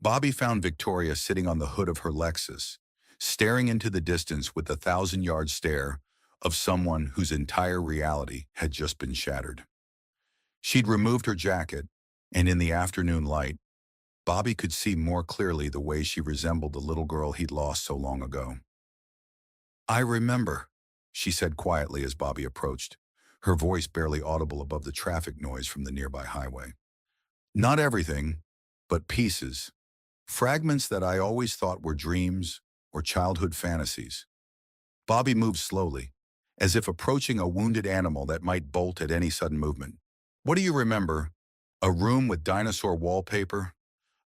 Bobby found Victoria sitting on the hood of her Lexus, staring into the distance with the 1,000-yard stare of someone whose entire reality had just been shattered. She'd removed her jacket, and in the afternoon light, Bobby could see more clearly the way she resembled the little girl he'd lost so long ago. "I remember," she said quietly as Bobby approached, her voice barely audible above the traffic noise from the nearby highway. "Not everything, but pieces. Fragments that I always thought were dreams or childhood fantasies." Bobby moved slowly, as if approaching a wounded animal that might bolt at any sudden movement. "What do you remember? A room with dinosaur wallpaper?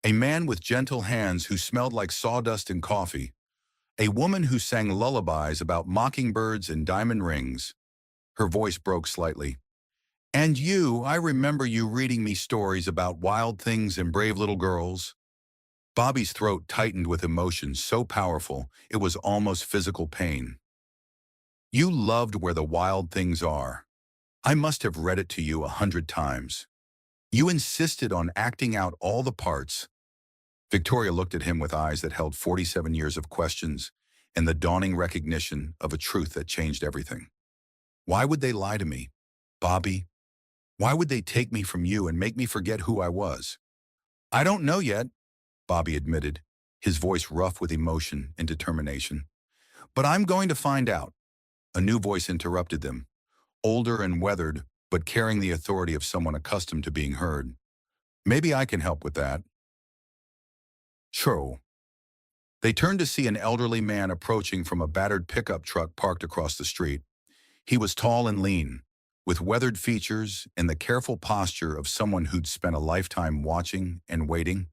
A man with gentle hands who smelled like sawdust and coffee? A woman who sang lullabies about mockingbirds and diamond rings?" Her voice broke slightly. "And you, I remember you reading me stories about wild things and brave little girls." Bobby's throat tightened with emotion so powerful it was almost physical pain. "You loved Where the Wild Things Are. I must have read it to you 100 times. You insisted on acting out all the parts." Victoria looked at him with eyes that held 47 years of questions and the dawning recognition of a truth that changed everything. "Why would they lie to me, Bobby? Why would they take me from you and make me forget who I was?" "I don't know yet," Bobby admitted, his voice rough with emotion and determination. "But I'm going to find out." A new voice interrupted them, older and weathered, but carrying the authority of someone accustomed to being heard. "Maybe I can help with that." "Sure." They turned to see an elderly man approaching from a battered pickup truck parked across the street. He was tall and lean, with weathered features and the careful posture of someone who'd spent a lifetime watching and waiting.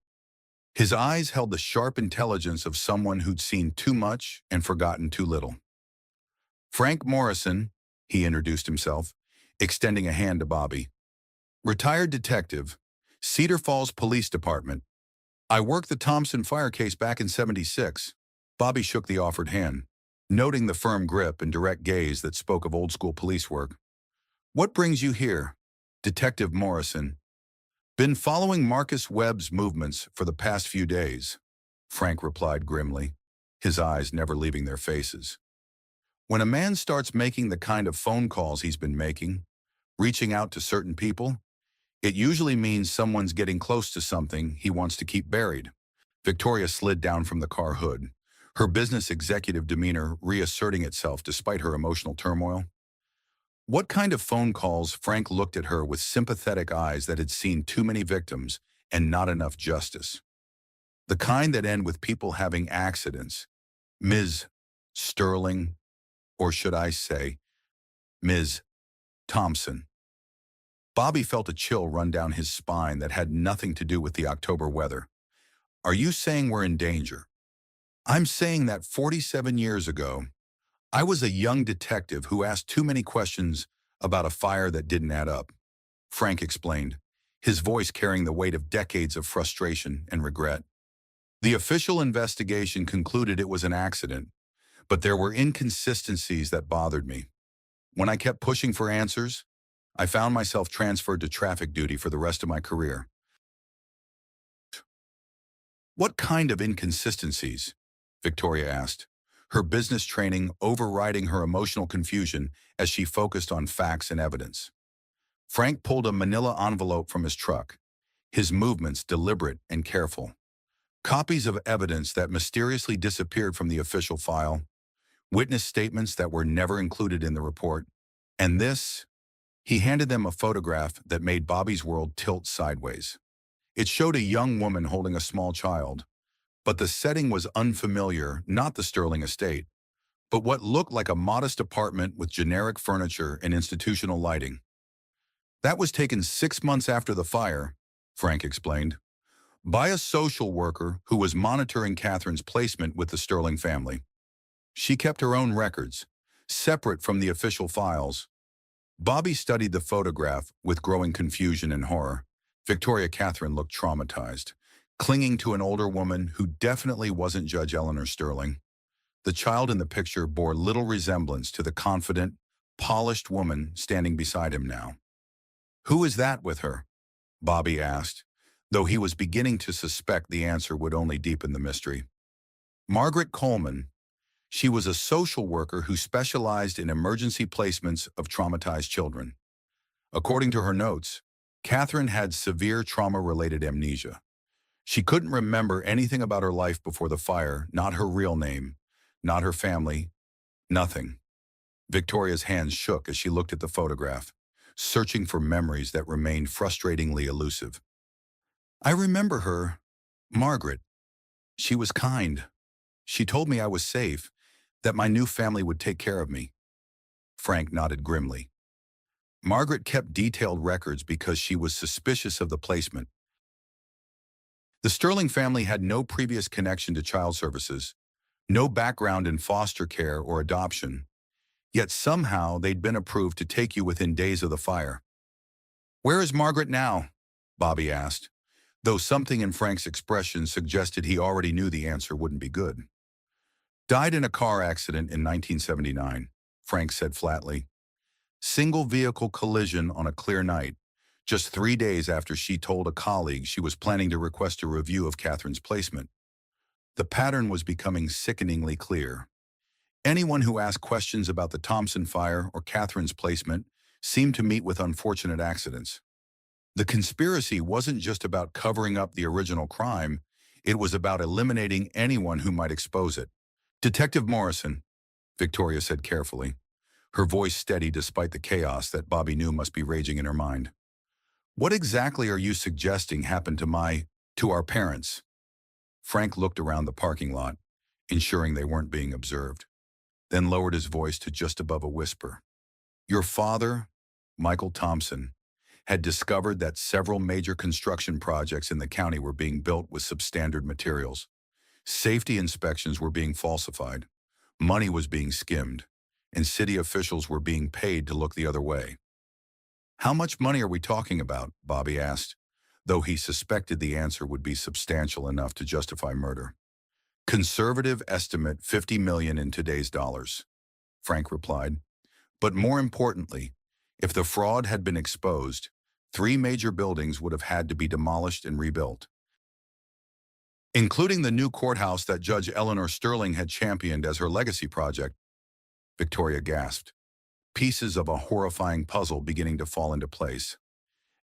His eyes held the sharp intelligence of someone who'd seen too much and forgotten too little. "Frank Morrison," he introduced himself, extending a hand to Bobby. "Retired detective, Cedar Falls Police Department. I worked the Thompson fire case back in '76. Bobby shook the offered hand, noting the firm grip and direct gaze that spoke of old-school police work. "What brings you here, Detective Morrison?" "Been following Marcus Webb's movements for the past few days," Frank replied grimly, his eyes never leaving their faces. "When a man starts making the kind of phone calls he's been making, reaching out to certain people, it usually means someone's getting close to something he wants to keep buried." Victoria slid down from the car hood, her business executive demeanor reasserting itself despite her emotional turmoil. "What kind of phone calls?" Frank looked at her with sympathetic eyes that had seen too many victims and not enough justice. "The kind that end with people having accidents, Ms. Sterling, or should I say, Ms. Thompson." Bobby felt a chill run down his spine that had nothing to do with the October weather. "Are you saying we're in danger?" "I'm saying that 47 years ago, I was a young detective who asked too many questions about a fire that didn't add up," Frank explained, his voice carrying the weight of decades of frustration and regret. "The official investigation concluded it was an accident, but there were inconsistencies that bothered me. When I kept pushing for answers, I found myself transferred to traffic duty for the rest of my career." "What kind of inconsistencies?" Victoria asked, her business training overriding her emotional confusion as she focused on facts and evidence. Frank pulled a manila envelope from his truck, his movements deliberate and careful. Copies of evidence that mysteriously disappeared from the official file, witness statements that were never included in the report, and this, he handed them a photograph that made Bobby's world tilt sideways. It showed a young woman holding a small child, but the setting was unfamiliar, not the Sterling estate, but what looked like a modest apartment with generic furniture and institutional lighting. "That was taken 6 months after the fire," Frank explained, "by a social worker who was monitoring Catherine's placement with the Sterling family. She kept her own records, separate from the official files." Bobby studied the photograph with growing confusion and horror. Victoria Catherine looked traumatized, clinging to an older woman who definitely wasn't Judge Eleanor Sterling. The child in the picture bore little resemblance to the confident, polished woman standing beside him now. "Who is that with her?" Bobby asked, though he was beginning to suspect the answer would only deepen the mystery. "Margaret Coleman. She was a social worker who specialized in emergency placements of traumatized children. According to her notes, Catherine had severe trauma-related amnesia. She couldn't remember anything about her life before the fire, not her real name, not her family, nothing. Victoria's hands shook as she looked at the photograph, searching for memories that remained frustratingly elusive. I remember her, Margaret. She was kind. She told me I was safe, that my new family would take care of me. Frank nodded grimly. Margaret kept detailed records because she was suspicious of the placement. The Sterling family had no previous connection to child services, no background in foster care or adoption, yet somehow they'd been approved to take you within days of the fire. Where is Margaret now? Bobby asked, though something in Frank's expression suggested he already knew the answer wouldn't be good. Died in a car accident in 1979, Frank said flatly. Single vehicle collision on a clear night, just 3 days after she told a colleague she was planning to request a review of Catherine's placement. The pattern was becoming sickeningly clear. Anyone who asked questions about the Thompson fire or Catherine's placement seemed to meet with unfortunate accidents. The conspiracy wasn't just about covering up the original crime, it was about eliminating anyone who might expose it. Detective Morrison, Victoria said carefully, her voice steady despite the chaos that Bobby knew must be raging in her mind. What exactly are you suggesting happened to our parents? Frank looked around the parking lot, ensuring they weren't being observed, then lowered his voice to just above a whisper. Your father, Michael Thompson, had discovered that several major construction projects in the county were being built with substandard materials. Safety inspections were being falsified, money was being skimmed, and city officials were being paid to look the other way. How much money are we talking about? Bobby asked, though he suspected the answer would be substantial enough to justify murder. Conservative estimate $50 million in today's dollars, Frank replied. But more importantly, if the fraud had been exposed, 3 major buildings would have had to be demolished and rebuilt, including the new courthouse that Judge Eleanor Sterling had championed as her legacy project. Victoria gasped, pieces of a horrifying puzzle beginning to fall into place.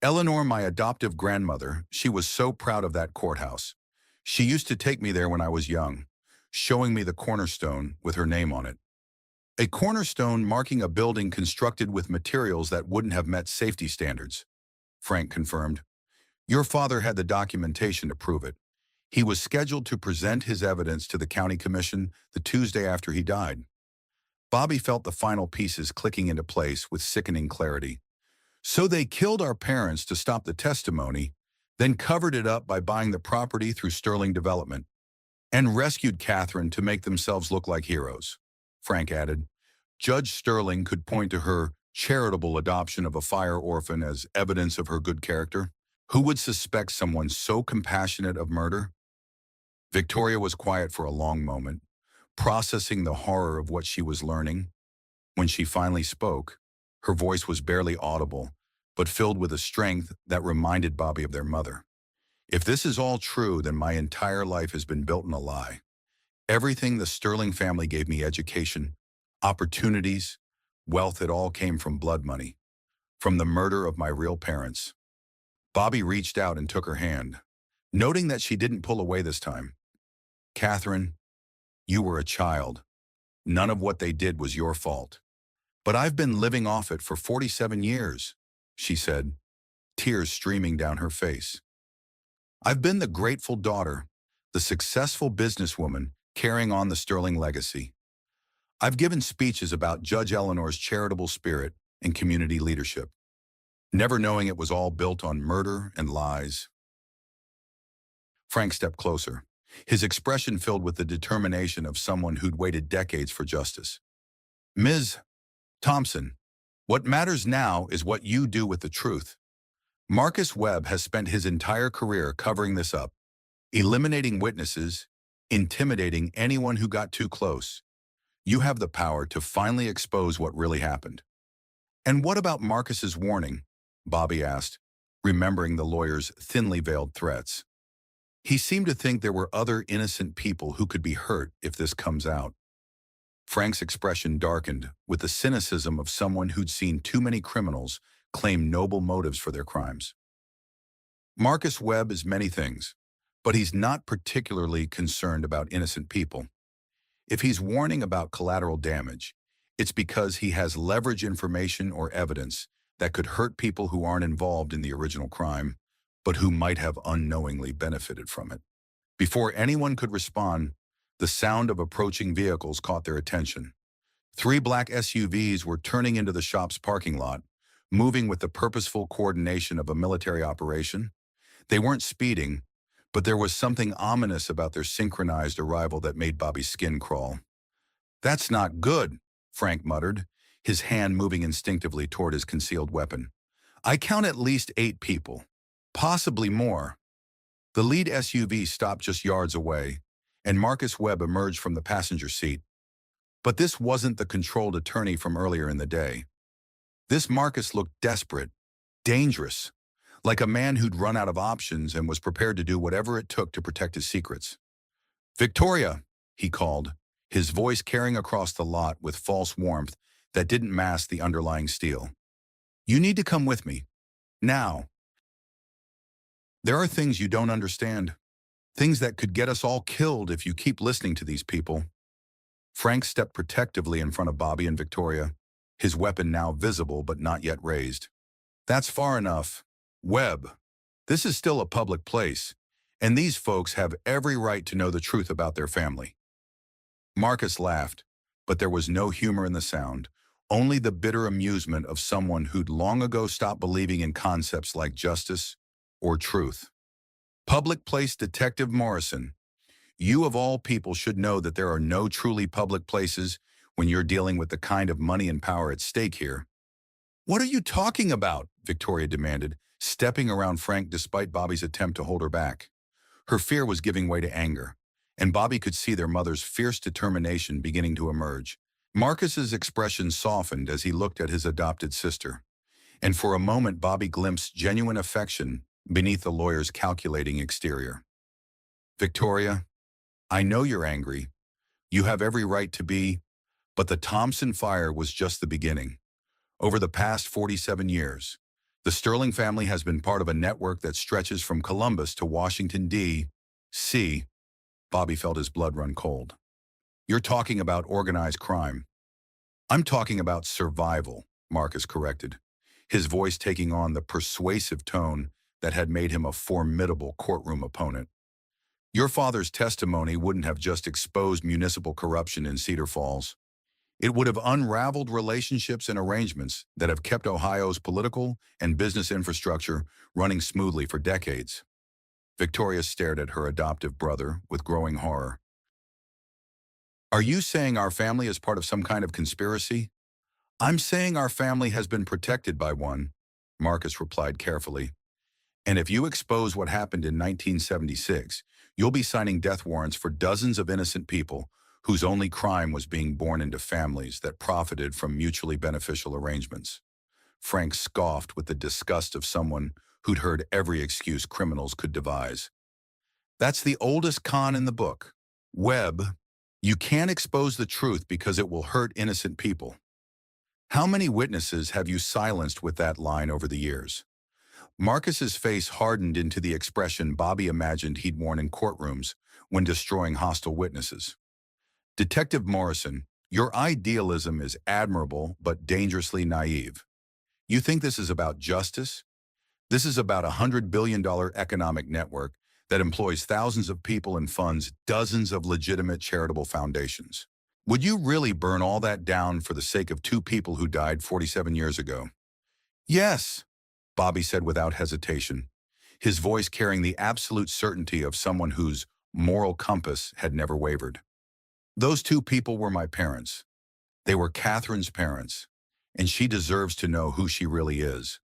Eleanor, my adoptive grandmother, she was so proud of that courthouse. She used to take me there when I was young, showing me the cornerstone with her name on it. A cornerstone marking a building constructed with materials that wouldn't have met safety standards, Frank confirmed. Your father had the documentation to prove it. He was scheduled to present his evidence to the county commission the Tuesday after he died. Bobby felt the final pieces clicking into place with sickening clarity. So they killed our parents to stop the testimony, then covered it up by buying the property through Sterling Development, and rescued Catherine to make themselves look like heroes, Frank added. Judge Sterling could point to her charitable adoption of a fire orphan as evidence of her good character. Who would suspect someone so compassionate of murder? Victoria was quiet for a long moment, processing the horror of what she was learning. When she finally spoke, her voice was barely audible, but filled with a strength that reminded Bobby of their mother. If this is all true, then my entire life has been built in a lie. Everything the Sterling family gave me, education, opportunities, wealth, it all came from blood money, from the murder of my real parents. Bobby reached out and took her hand, noting that she didn't pull away this time. Catherine, you were a child. None of what they did was your fault. But I've been living off it for 47 years, she said, tears streaming down her face. I've been the grateful daughter, the successful businesswoman carrying on the Sterling legacy. I've given speeches about Judge Eleanor's charitable spirit and community leadership, never knowing it was all built on murder and lies. Frank stepped closer, his expression filled with the determination of someone who'd waited decades for justice. Ms. Thompson, what matters now is what you do with the truth. Marcus Webb has spent his entire career covering this up, eliminating witnesses, intimidating anyone who got too close. You have the power to finally expose what really happened. And what about Marcus's warning? Bobby asked, remembering the lawyer's thinly veiled threats. He seemed to think there were other innocent people who could be hurt if this comes out. Frank's expression darkened with the cynicism of someone who'd seen too many criminals claim noble motives for their crimes. Marcus Webb is many things, but he's not particularly concerned about innocent people. If he's warning about collateral damage, it's because he has leverage information or evidence that could hurt people who aren't involved in the original crime, but who might have unknowingly benefited from it. Before anyone could respond, the sound of approaching vehicles caught their attention. Three black SUVs were turning into the shop's parking lot, moving with the purposeful coordination of a military operation. They weren't speeding, but there was something ominous about their synchronized arrival that made Bobby's skin crawl. "That's not good," Frank muttered, his hand moving instinctively toward his concealed weapon. "I count at least 8 people, possibly more." The lead SUV stopped just yards away, and Marcus Webb emerged from the passenger seat. But this wasn't the controlled attorney from earlier in the day. This Marcus looked desperate, dangerous, like a man who'd run out of options and was prepared to do whatever it took to protect his secrets. "Victoria," he called, his voice carrying across the lot with false warmth that didn't mask the underlying steel. "You need to come with me. Now. There are things you don't understand. Things that could get us all killed if you keep listening to these people." Frank stepped protectively in front of Bobby and Victoria, his weapon now visible but not yet raised. "That's far enough. Webb, this is still a public place, and these folks have every right to know the truth about their family." Marcus laughed, but there was no humor in the sound, only the bitter amusement of someone who'd long ago stopped believing in concepts like justice or truth. "Public Place Detective Morrison, you of all people should know that there are no truly public places when you're dealing with the kind of money and power at stake here." "What are you talking about?" Victoria demanded, stepping around Frank despite Bobby's attempt to hold her back. Her fear was giving way to anger, and Bobby could see their mother's fierce determination beginning to emerge. Marcus's expression softened as he looked at his adopted sister, and for a moment Bobby glimpsed genuine affection beneath the lawyer's calculating exterior. "Victoria, I know you're angry. You have every right to be, but the Thompson fire was just the beginning. Over the past 47 years, the Sterling family has been part of a network that stretches from Columbus to Washington, D.C. Bobby felt his blood run cold. "You're talking about organized crime." "I'm talking about survival," Marcus corrected, his voice taking on the persuasive tone that had made him a formidable courtroom opponent. "Your father's testimony wouldn't have just exposed municipal corruption in Cedar Falls. It would have unraveled relationships and arrangements that have kept Ohio's political and business infrastructure running smoothly for decades." Victoria stared at her adoptive brother with growing horror. "Are you saying our family is part of some kind of conspiracy?" "I'm saying our family has been protected by one," Marcus replied carefully. "And if you expose what happened in 1976, you'll be signing death warrants for dozens of innocent people whose only crime was being born into families that profited from mutually beneficial arrangements." Frank scoffed with the disgust of someone who'd heard every excuse criminals could devise. "That's the oldest con in the book. Webb, you can't expose the truth because it will hurt innocent people. How many witnesses have you silenced with that line over the years?" Marcus's face hardened into the expression Bobby imagined he'd worn in courtrooms when destroying hostile witnesses. "Detective Morrison, your idealism is admirable but dangerously naive. You think this is about justice? This is about a $100 billion economic network that employs thousands of people and funds dozens of legitimate charitable foundations. Would you really burn all that down for the sake of 2 people who died 47 years ago?" "Yes," Bobby said without hesitation, his voice carrying the absolute certainty of someone whose moral compass had never wavered. "Those 2 people were my parents. They were Catherine's parents, and she deserves to know who she really is,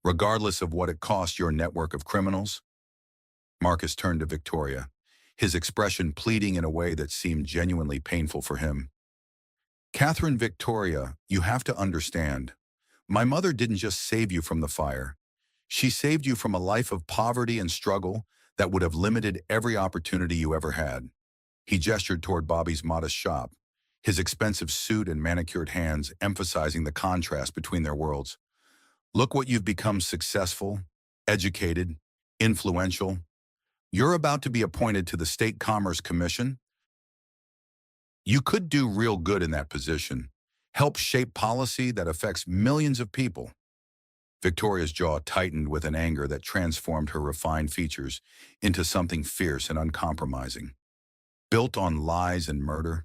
regardless of what it cost your network of criminals." Marcus turned to Victoria, his expression pleading in a way that seemed genuinely painful for him. "Catherine Victoria, you have to understand. My mother didn't just save you from the fire. She saved you from a life of poverty and struggle that would have limited every opportunity you ever had." He gestured toward Bobby's modest shop, his expensive suit and manicured hands emphasizing the contrast between their worlds. Look what you've become: successful, educated, influential. You're about to be appointed to the State Commerce Commission. You could do real good in that position, help shape policy that affects millions of people. Victoria's jaw tightened with an anger that transformed her refined features into something fierce and uncompromising. Built on lies and murder,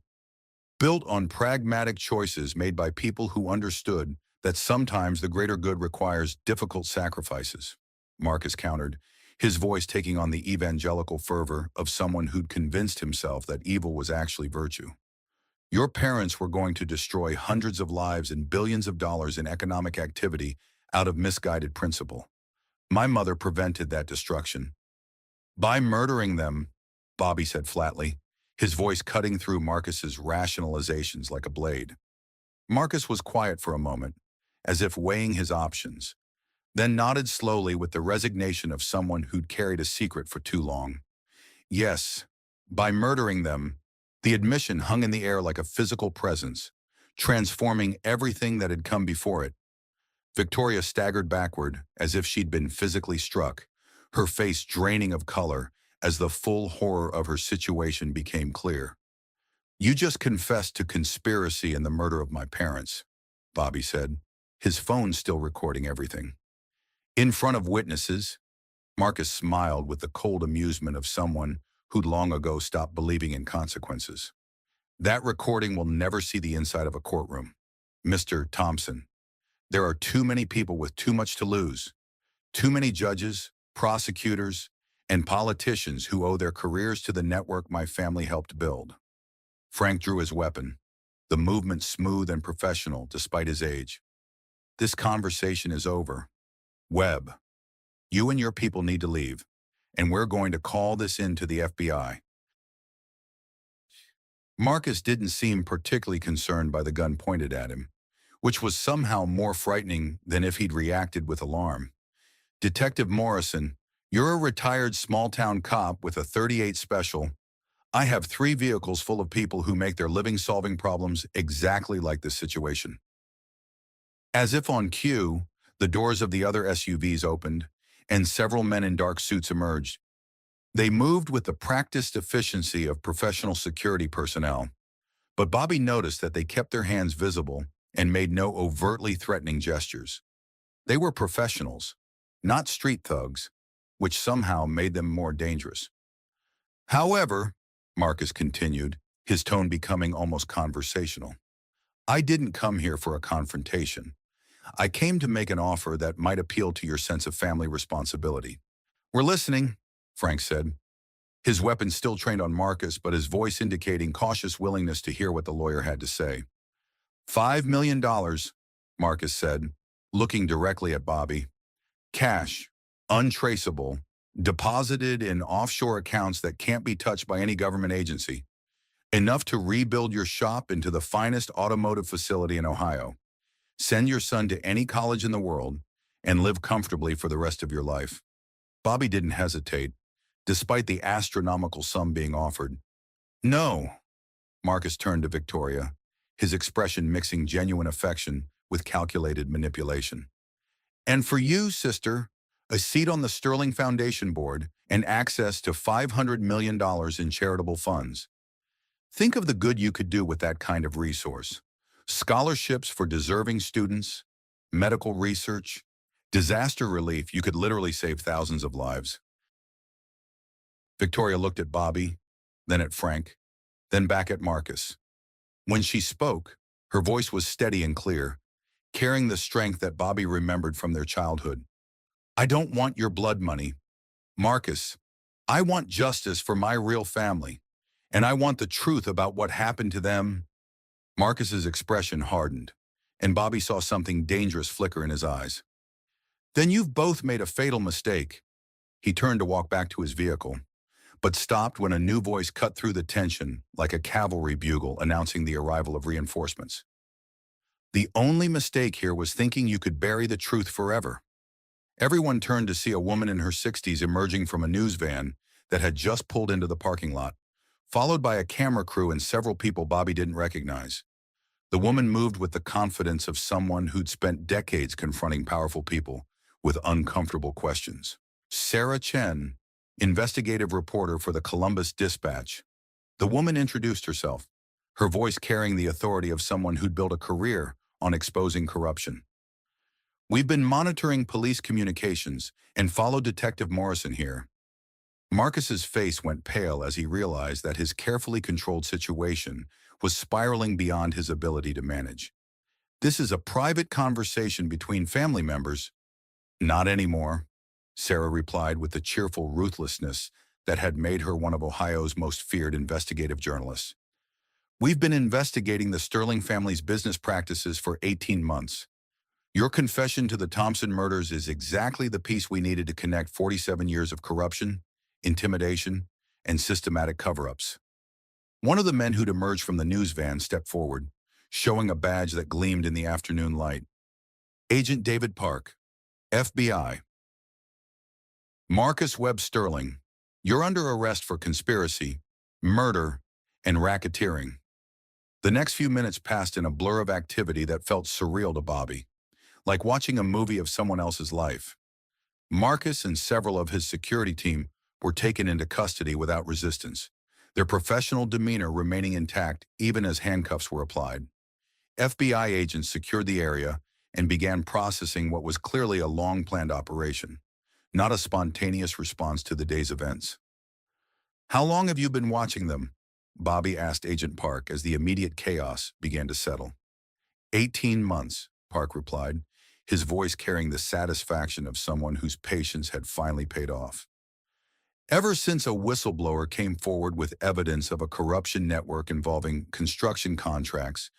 built on pragmatic choices made by people who understood that sometimes the greater good requires difficult sacrifices. Marcus countered, his voice taking on the evangelical fervor of someone who'd convinced himself that evil was actually virtue. Your parents were going to destroy hundreds of lives and billions of dollars in economic activity out of misguided principle. My mother prevented that destruction. By murdering them, Bobby said flatly, his voice cutting through Marcus's rationalizations like a blade. Marcus was quiet for a moment, as if weighing his options, then nodded slowly with the resignation of someone who'd carried a secret for too long. Yes, by murdering them, the admission hung in the air like a physical presence, transforming everything that had come before it. Victoria staggered backward as if she'd been physically struck, her face draining of color as the full horror of her situation became clear. You just confessed to conspiracy in the murder of my parents, Bobby said, his phone still recording everything. In front of witnesses, Marcus smiled with the cold amusement of someone who'd long ago stopped believing in consequences. That recording will never see the inside of a courtroom. Mr. Thompson, there are too many people with too much to lose. Too many judges, prosecutors, and politicians who owe their careers to the network my family helped build. Frank drew his weapon, the movement smooth and professional despite his age. This conversation is over. Webb, you and your people need to leave, and we're going to call this in to the FBI. Marcus didn't seem particularly concerned by the gun pointed at him, which was somehow more frightening than if he'd reacted with alarm. Detective Morrison, you're a retired small-town cop with a .38 special. I have 3 vehicles full of people who make their living solving problems exactly like this situation. As if on cue, the doors of the other SUVs opened, and several men in dark suits emerged. They moved with the practiced efficiency of professional security personnel, but Bobby noticed that they kept their hands visible and made no overtly threatening gestures. They were professionals, not street thugs, which somehow made them more dangerous. However, Marcus continued, his tone becoming almost conversational, I didn't come here for a confrontation. I came to make an offer that might appeal to your sense of family responsibility. We're listening, Frank said, his weapon still trained on Marcus, but his voice indicating cautious willingness to hear what the lawyer had to say. $5 million, Marcus said, looking directly at Bobby. Cash, untraceable, deposited in offshore accounts that can't be touched by any government agency. Enough to rebuild your shop into the finest automotive facility in Ohio. Send your son to any college in the world and live comfortably for the rest of your life. Bobby didn't hesitate, despite the astronomical sum being offered. No, Marcus turned to Victoria, his expression mixing genuine affection with calculated manipulation. And for you, sister, a seat on the Sterling Foundation Board and access to $500 million in charitable funds. Think of the good you could do with that kind of resource. Scholarships for deserving students, medical research, disaster relief. You could literally save thousands of lives. Victoria looked at Bobby, then at Frank, then back at Marcus. When she spoke, her voice was steady and clear, carrying the strength that Bobby remembered from their childhood. I don't want your blood money, Marcus. I want justice for my real family, and I want the truth about what happened to them. Marcus's expression hardened, and Bobby saw something dangerous flicker in his eyes. Then you've both made a fatal mistake. He turned to walk back to his vehicle, but stopped when a new voice cut through the tension like a cavalry bugle announcing the arrival of reinforcements. The only mistake here was thinking you could bury the truth forever. Everyone turned to see a woman in her 60s emerging from a news van that had just pulled into the parking lot, followed by a camera crew and several people Bobby didn't recognize. The woman moved with the confidence of someone who'd spent decades confronting powerful people with uncomfortable questions. Sarah Chen, investigative reporter for the Columbus Dispatch. The woman introduced herself, her voice carrying the authority of someone who'd built a career on exposing corruption. We've been monitoring police communications and followed Detective Morrison here. Marcus's face went pale as he realized that his carefully controlled situation was spiraling beyond his ability to manage. This is a private conversation between family members. Not anymore, Sarah replied with the cheerful ruthlessness that had made her one of Ohio's most feared investigative journalists. We've been investigating the Sterling family's business practices for 18 months. Your confession to the Thompson murders is exactly the piece we needed to connect 47 years of corruption, intimidation, and systematic cover-ups. One of the men who'd emerged from the news van stepped forward, showing a badge that gleamed in the afternoon light. Agent David Park, FBI. Marcus Webb Sterling, you're under arrest for conspiracy, murder, and racketeering. The next few minutes passed in a blur of activity that felt surreal to Bobby, like watching a movie of someone else's life. Marcus and several of his security team were taken into custody without resistance, their professional demeanor remaining intact even as handcuffs were applied. FBI agents secured the area and began processing what was clearly a long-planned operation, not a spontaneous response to the day's events. How long have you been watching them? Bobby asked Agent Park as the immediate chaos began to settle. 18 months, Park replied, his voice carrying the satisfaction of someone whose patience had finally paid off. Ever since a whistleblower came forward with evidence of a corruption network involving construction contracts,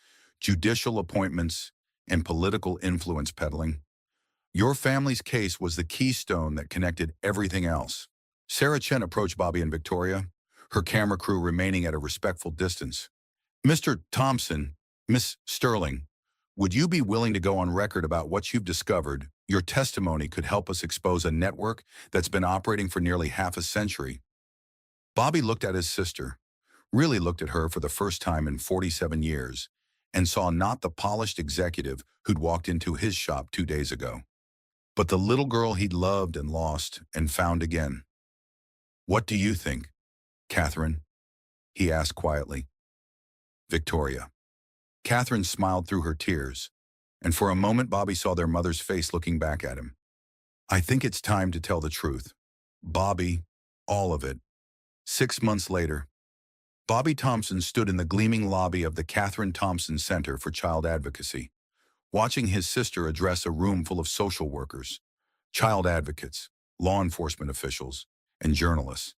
judicial appointments, and political influence peddling, your family's case was the keystone that connected everything else. Sarah Chen approached Bobby and Victoria, her camera crew remaining at a respectful distance. Mr. Thompson, Miss Sterling, would you be willing to go on record about what you've discovered? Your testimony could help us expose a network that's been operating for nearly half a century. Bobby looked at his sister, really looked at her for the first time in 47 years, and saw not the polished executive who'd walked into his shop 2 days ago, but the little girl he'd loved and lost and found again. What do you think, Catherine? He asked quietly. Victoria. Catherine smiled through her tears, and for a moment Bobby saw their mother's face looking back at him. I think it's time to tell the truth. Bobby, all of it. 6 months later, Bobby Thompson stood in the gleaming lobby of the Catherine Thompson Center for Child Advocacy, watching his sister address a room full of social workers, child advocates, law enforcement officials, and journalists.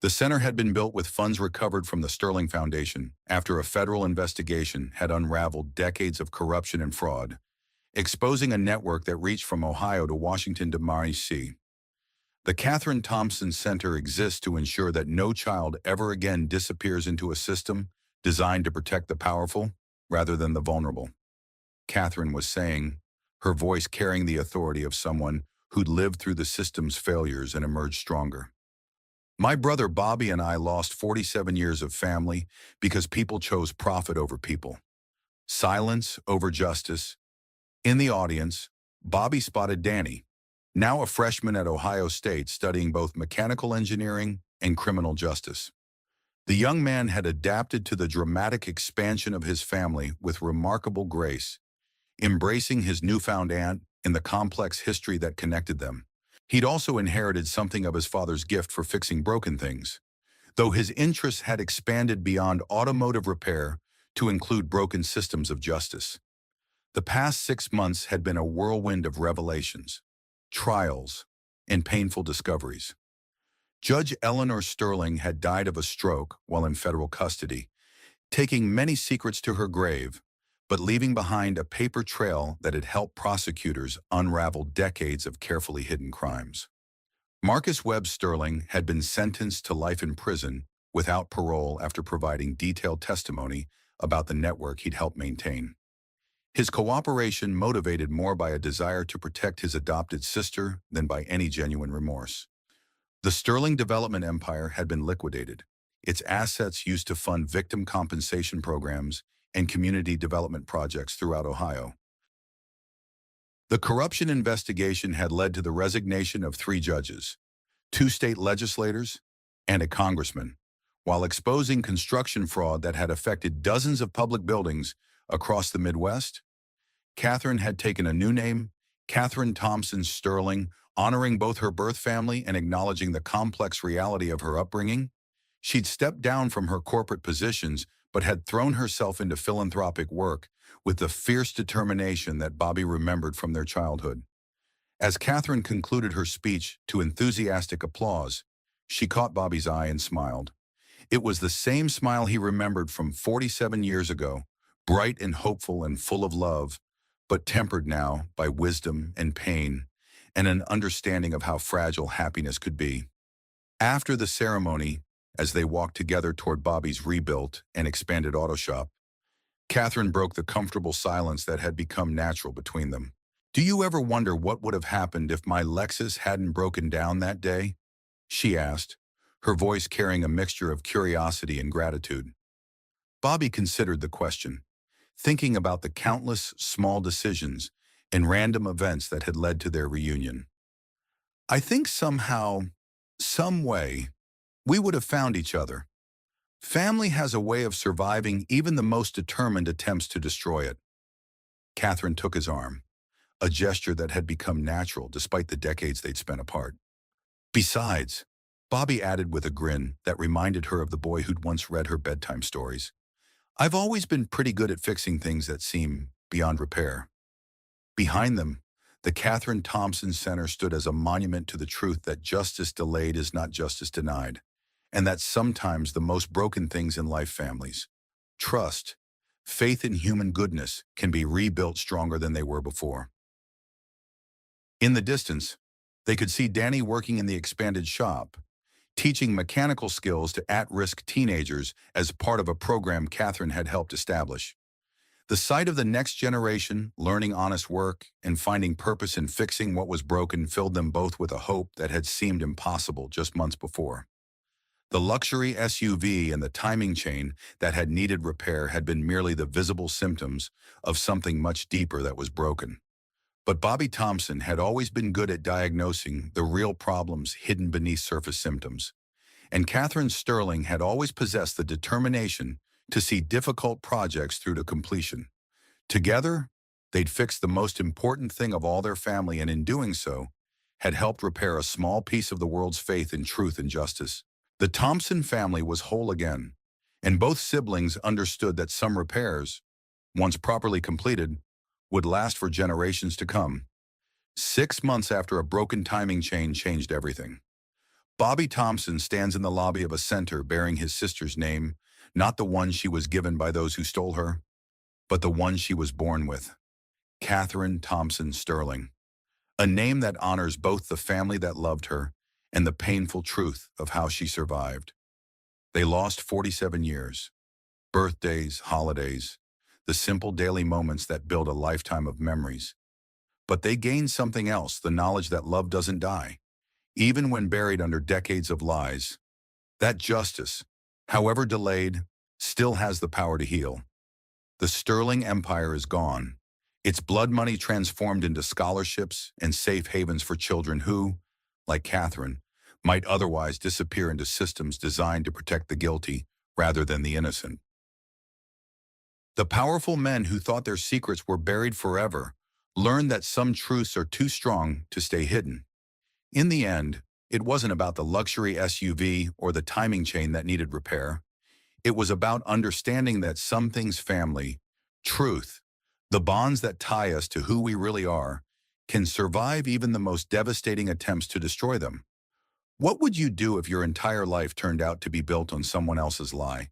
The center had been built with funds recovered from the Sterling Foundation after a federal investigation had unraveled decades of corruption and fraud, exposing a network that reached from Ohio to Washington D.C. The Catherine Thompson Center exists to ensure that no child ever again disappears into a system designed to protect the powerful rather than the vulnerable. Catherine was saying, her voice carrying the authority of someone who'd lived through the system's failures and emerged stronger. My brother Bobby and I lost 47 years of family because people chose profit over people, silence over justice. In the audience, Bobby spotted Danny, now a freshman at Ohio State studying both mechanical engineering and criminal justice. The young man had adapted to the dramatic expansion of his family with remarkable grace, embracing his newfound aunt and the complex history that connected them. He'd also inherited something of his father's gift for fixing broken things, though his interests had expanded beyond automotive repair to include broken systems of justice. The past 6 months had been a whirlwind of revelations, trials, and painful discoveries. Judge Eleanor Sterling had died of a stroke while in federal custody, taking many secrets to her grave, but leaving behind a paper trail that had helped prosecutors unravel decades of carefully hidden crimes. Marcus Webb Sterling had been sentenced to life in prison without parole after providing detailed testimony about the network he'd helped maintain. His cooperation motivated more by a desire to protect his adopted sister than by any genuine remorse. The Sterling development empire had been liquidated, its assets used to fund victim compensation programs and community development projects throughout Ohio. The corruption investigation had led to the resignation of 3 judges, 2 state legislators, and a congressman, while exposing construction fraud that had affected dozens of public buildings across the Midwest. Catherine had taken a new name, Catherine Thompson Sterling, honoring both her birth family and acknowledging the complex reality of her upbringing. She'd stepped down from her corporate positions but had thrown herself into philanthropic work with the fierce determination that Bobby remembered from their childhood. As Catherine concluded her speech to enthusiastic applause, she caught Bobby's eye and smiled. It was the same smile he remembered from 47 years ago, bright and hopeful and full of love, but tempered now by wisdom and pain and an understanding of how fragile happiness could be. After the ceremony, as they walked together toward Bobby's rebuilt and expanded auto shop, Catherine broke the comfortable silence that had become natural between them. "Do you ever wonder what would have happened if my Lexus hadn't broken down that day?" she asked, her voice carrying a mixture of curiosity and gratitude. Bobby considered the question, thinking about the countless small decisions and random events that had led to their reunion. "I think somehow, some way, we would have found each other. Family has a way of surviving even the most determined attempts to destroy it." Catherine took his arm, a gesture that had become natural despite the decades they'd spent apart. "Besides," Bobby added with a grin that reminded her of the boy who'd once read her bedtime stories, "I've always been pretty good at fixing things that seem beyond repair." Behind them, the Catherine Thompson Center stood as a monument to the truth that justice delayed is not justice denied, and that sometimes the most broken things in life, families, trust, faith in human goodness, can be rebuilt stronger than they were before. In the distance, they could see Danny working in the expanded shop, teaching mechanical skills to at-risk teenagers as part of a program Catherine had helped establish. The sight of the next generation learning honest work and finding purpose in fixing what was broken filled them both with a hope that had seemed impossible just months before. The luxury SUV and the timing chain that had needed repair had been merely the visible symptoms of something much deeper that was broken. But Bobby Thompson had always been good at diagnosing the real problems hidden beneath surface symptoms, and Catherine Sterling had always possessed the determination to see difficult projects through to completion. Together, they'd fixed the most important thing of all their family, and in doing so, had helped repair a small piece of the world's faith in truth and justice. The Thompson family was whole again, and both siblings understood that some repairs, once properly completed, would last for generations to come. 6 months after a broken timing chain changed everything, Bobby Thompson stands in the lobby of a center bearing his sister's name, not the one she was given by those who stole her, but the one she was born with, Catherine Thompson Sterling, a name that honors both the family that loved her and the painful truth of how she survived. They lost 47 years, birthdays, holidays, the simple daily moments that build a lifetime of memories. But they gained something else, the knowledge that love doesn't die, even when buried under decades of lies. That justice, however delayed, still has the power to heal. The Sterling Empire is gone, its blood money transformed into scholarships and safe havens for children who, like Catherine, might otherwise disappear into systems designed to protect the guilty rather than the innocent. The powerful men who thought their secrets were buried forever learned that some truths are too strong to stay hidden. In the end, it wasn't about the luxury SUV or the timing chain that needed repair. It was about understanding that some things, family, truth, the bonds that tie us to who we really are, can survive even the most devastating attempts to destroy them. What would you do if your entire life turned out to be built on someone else's lie?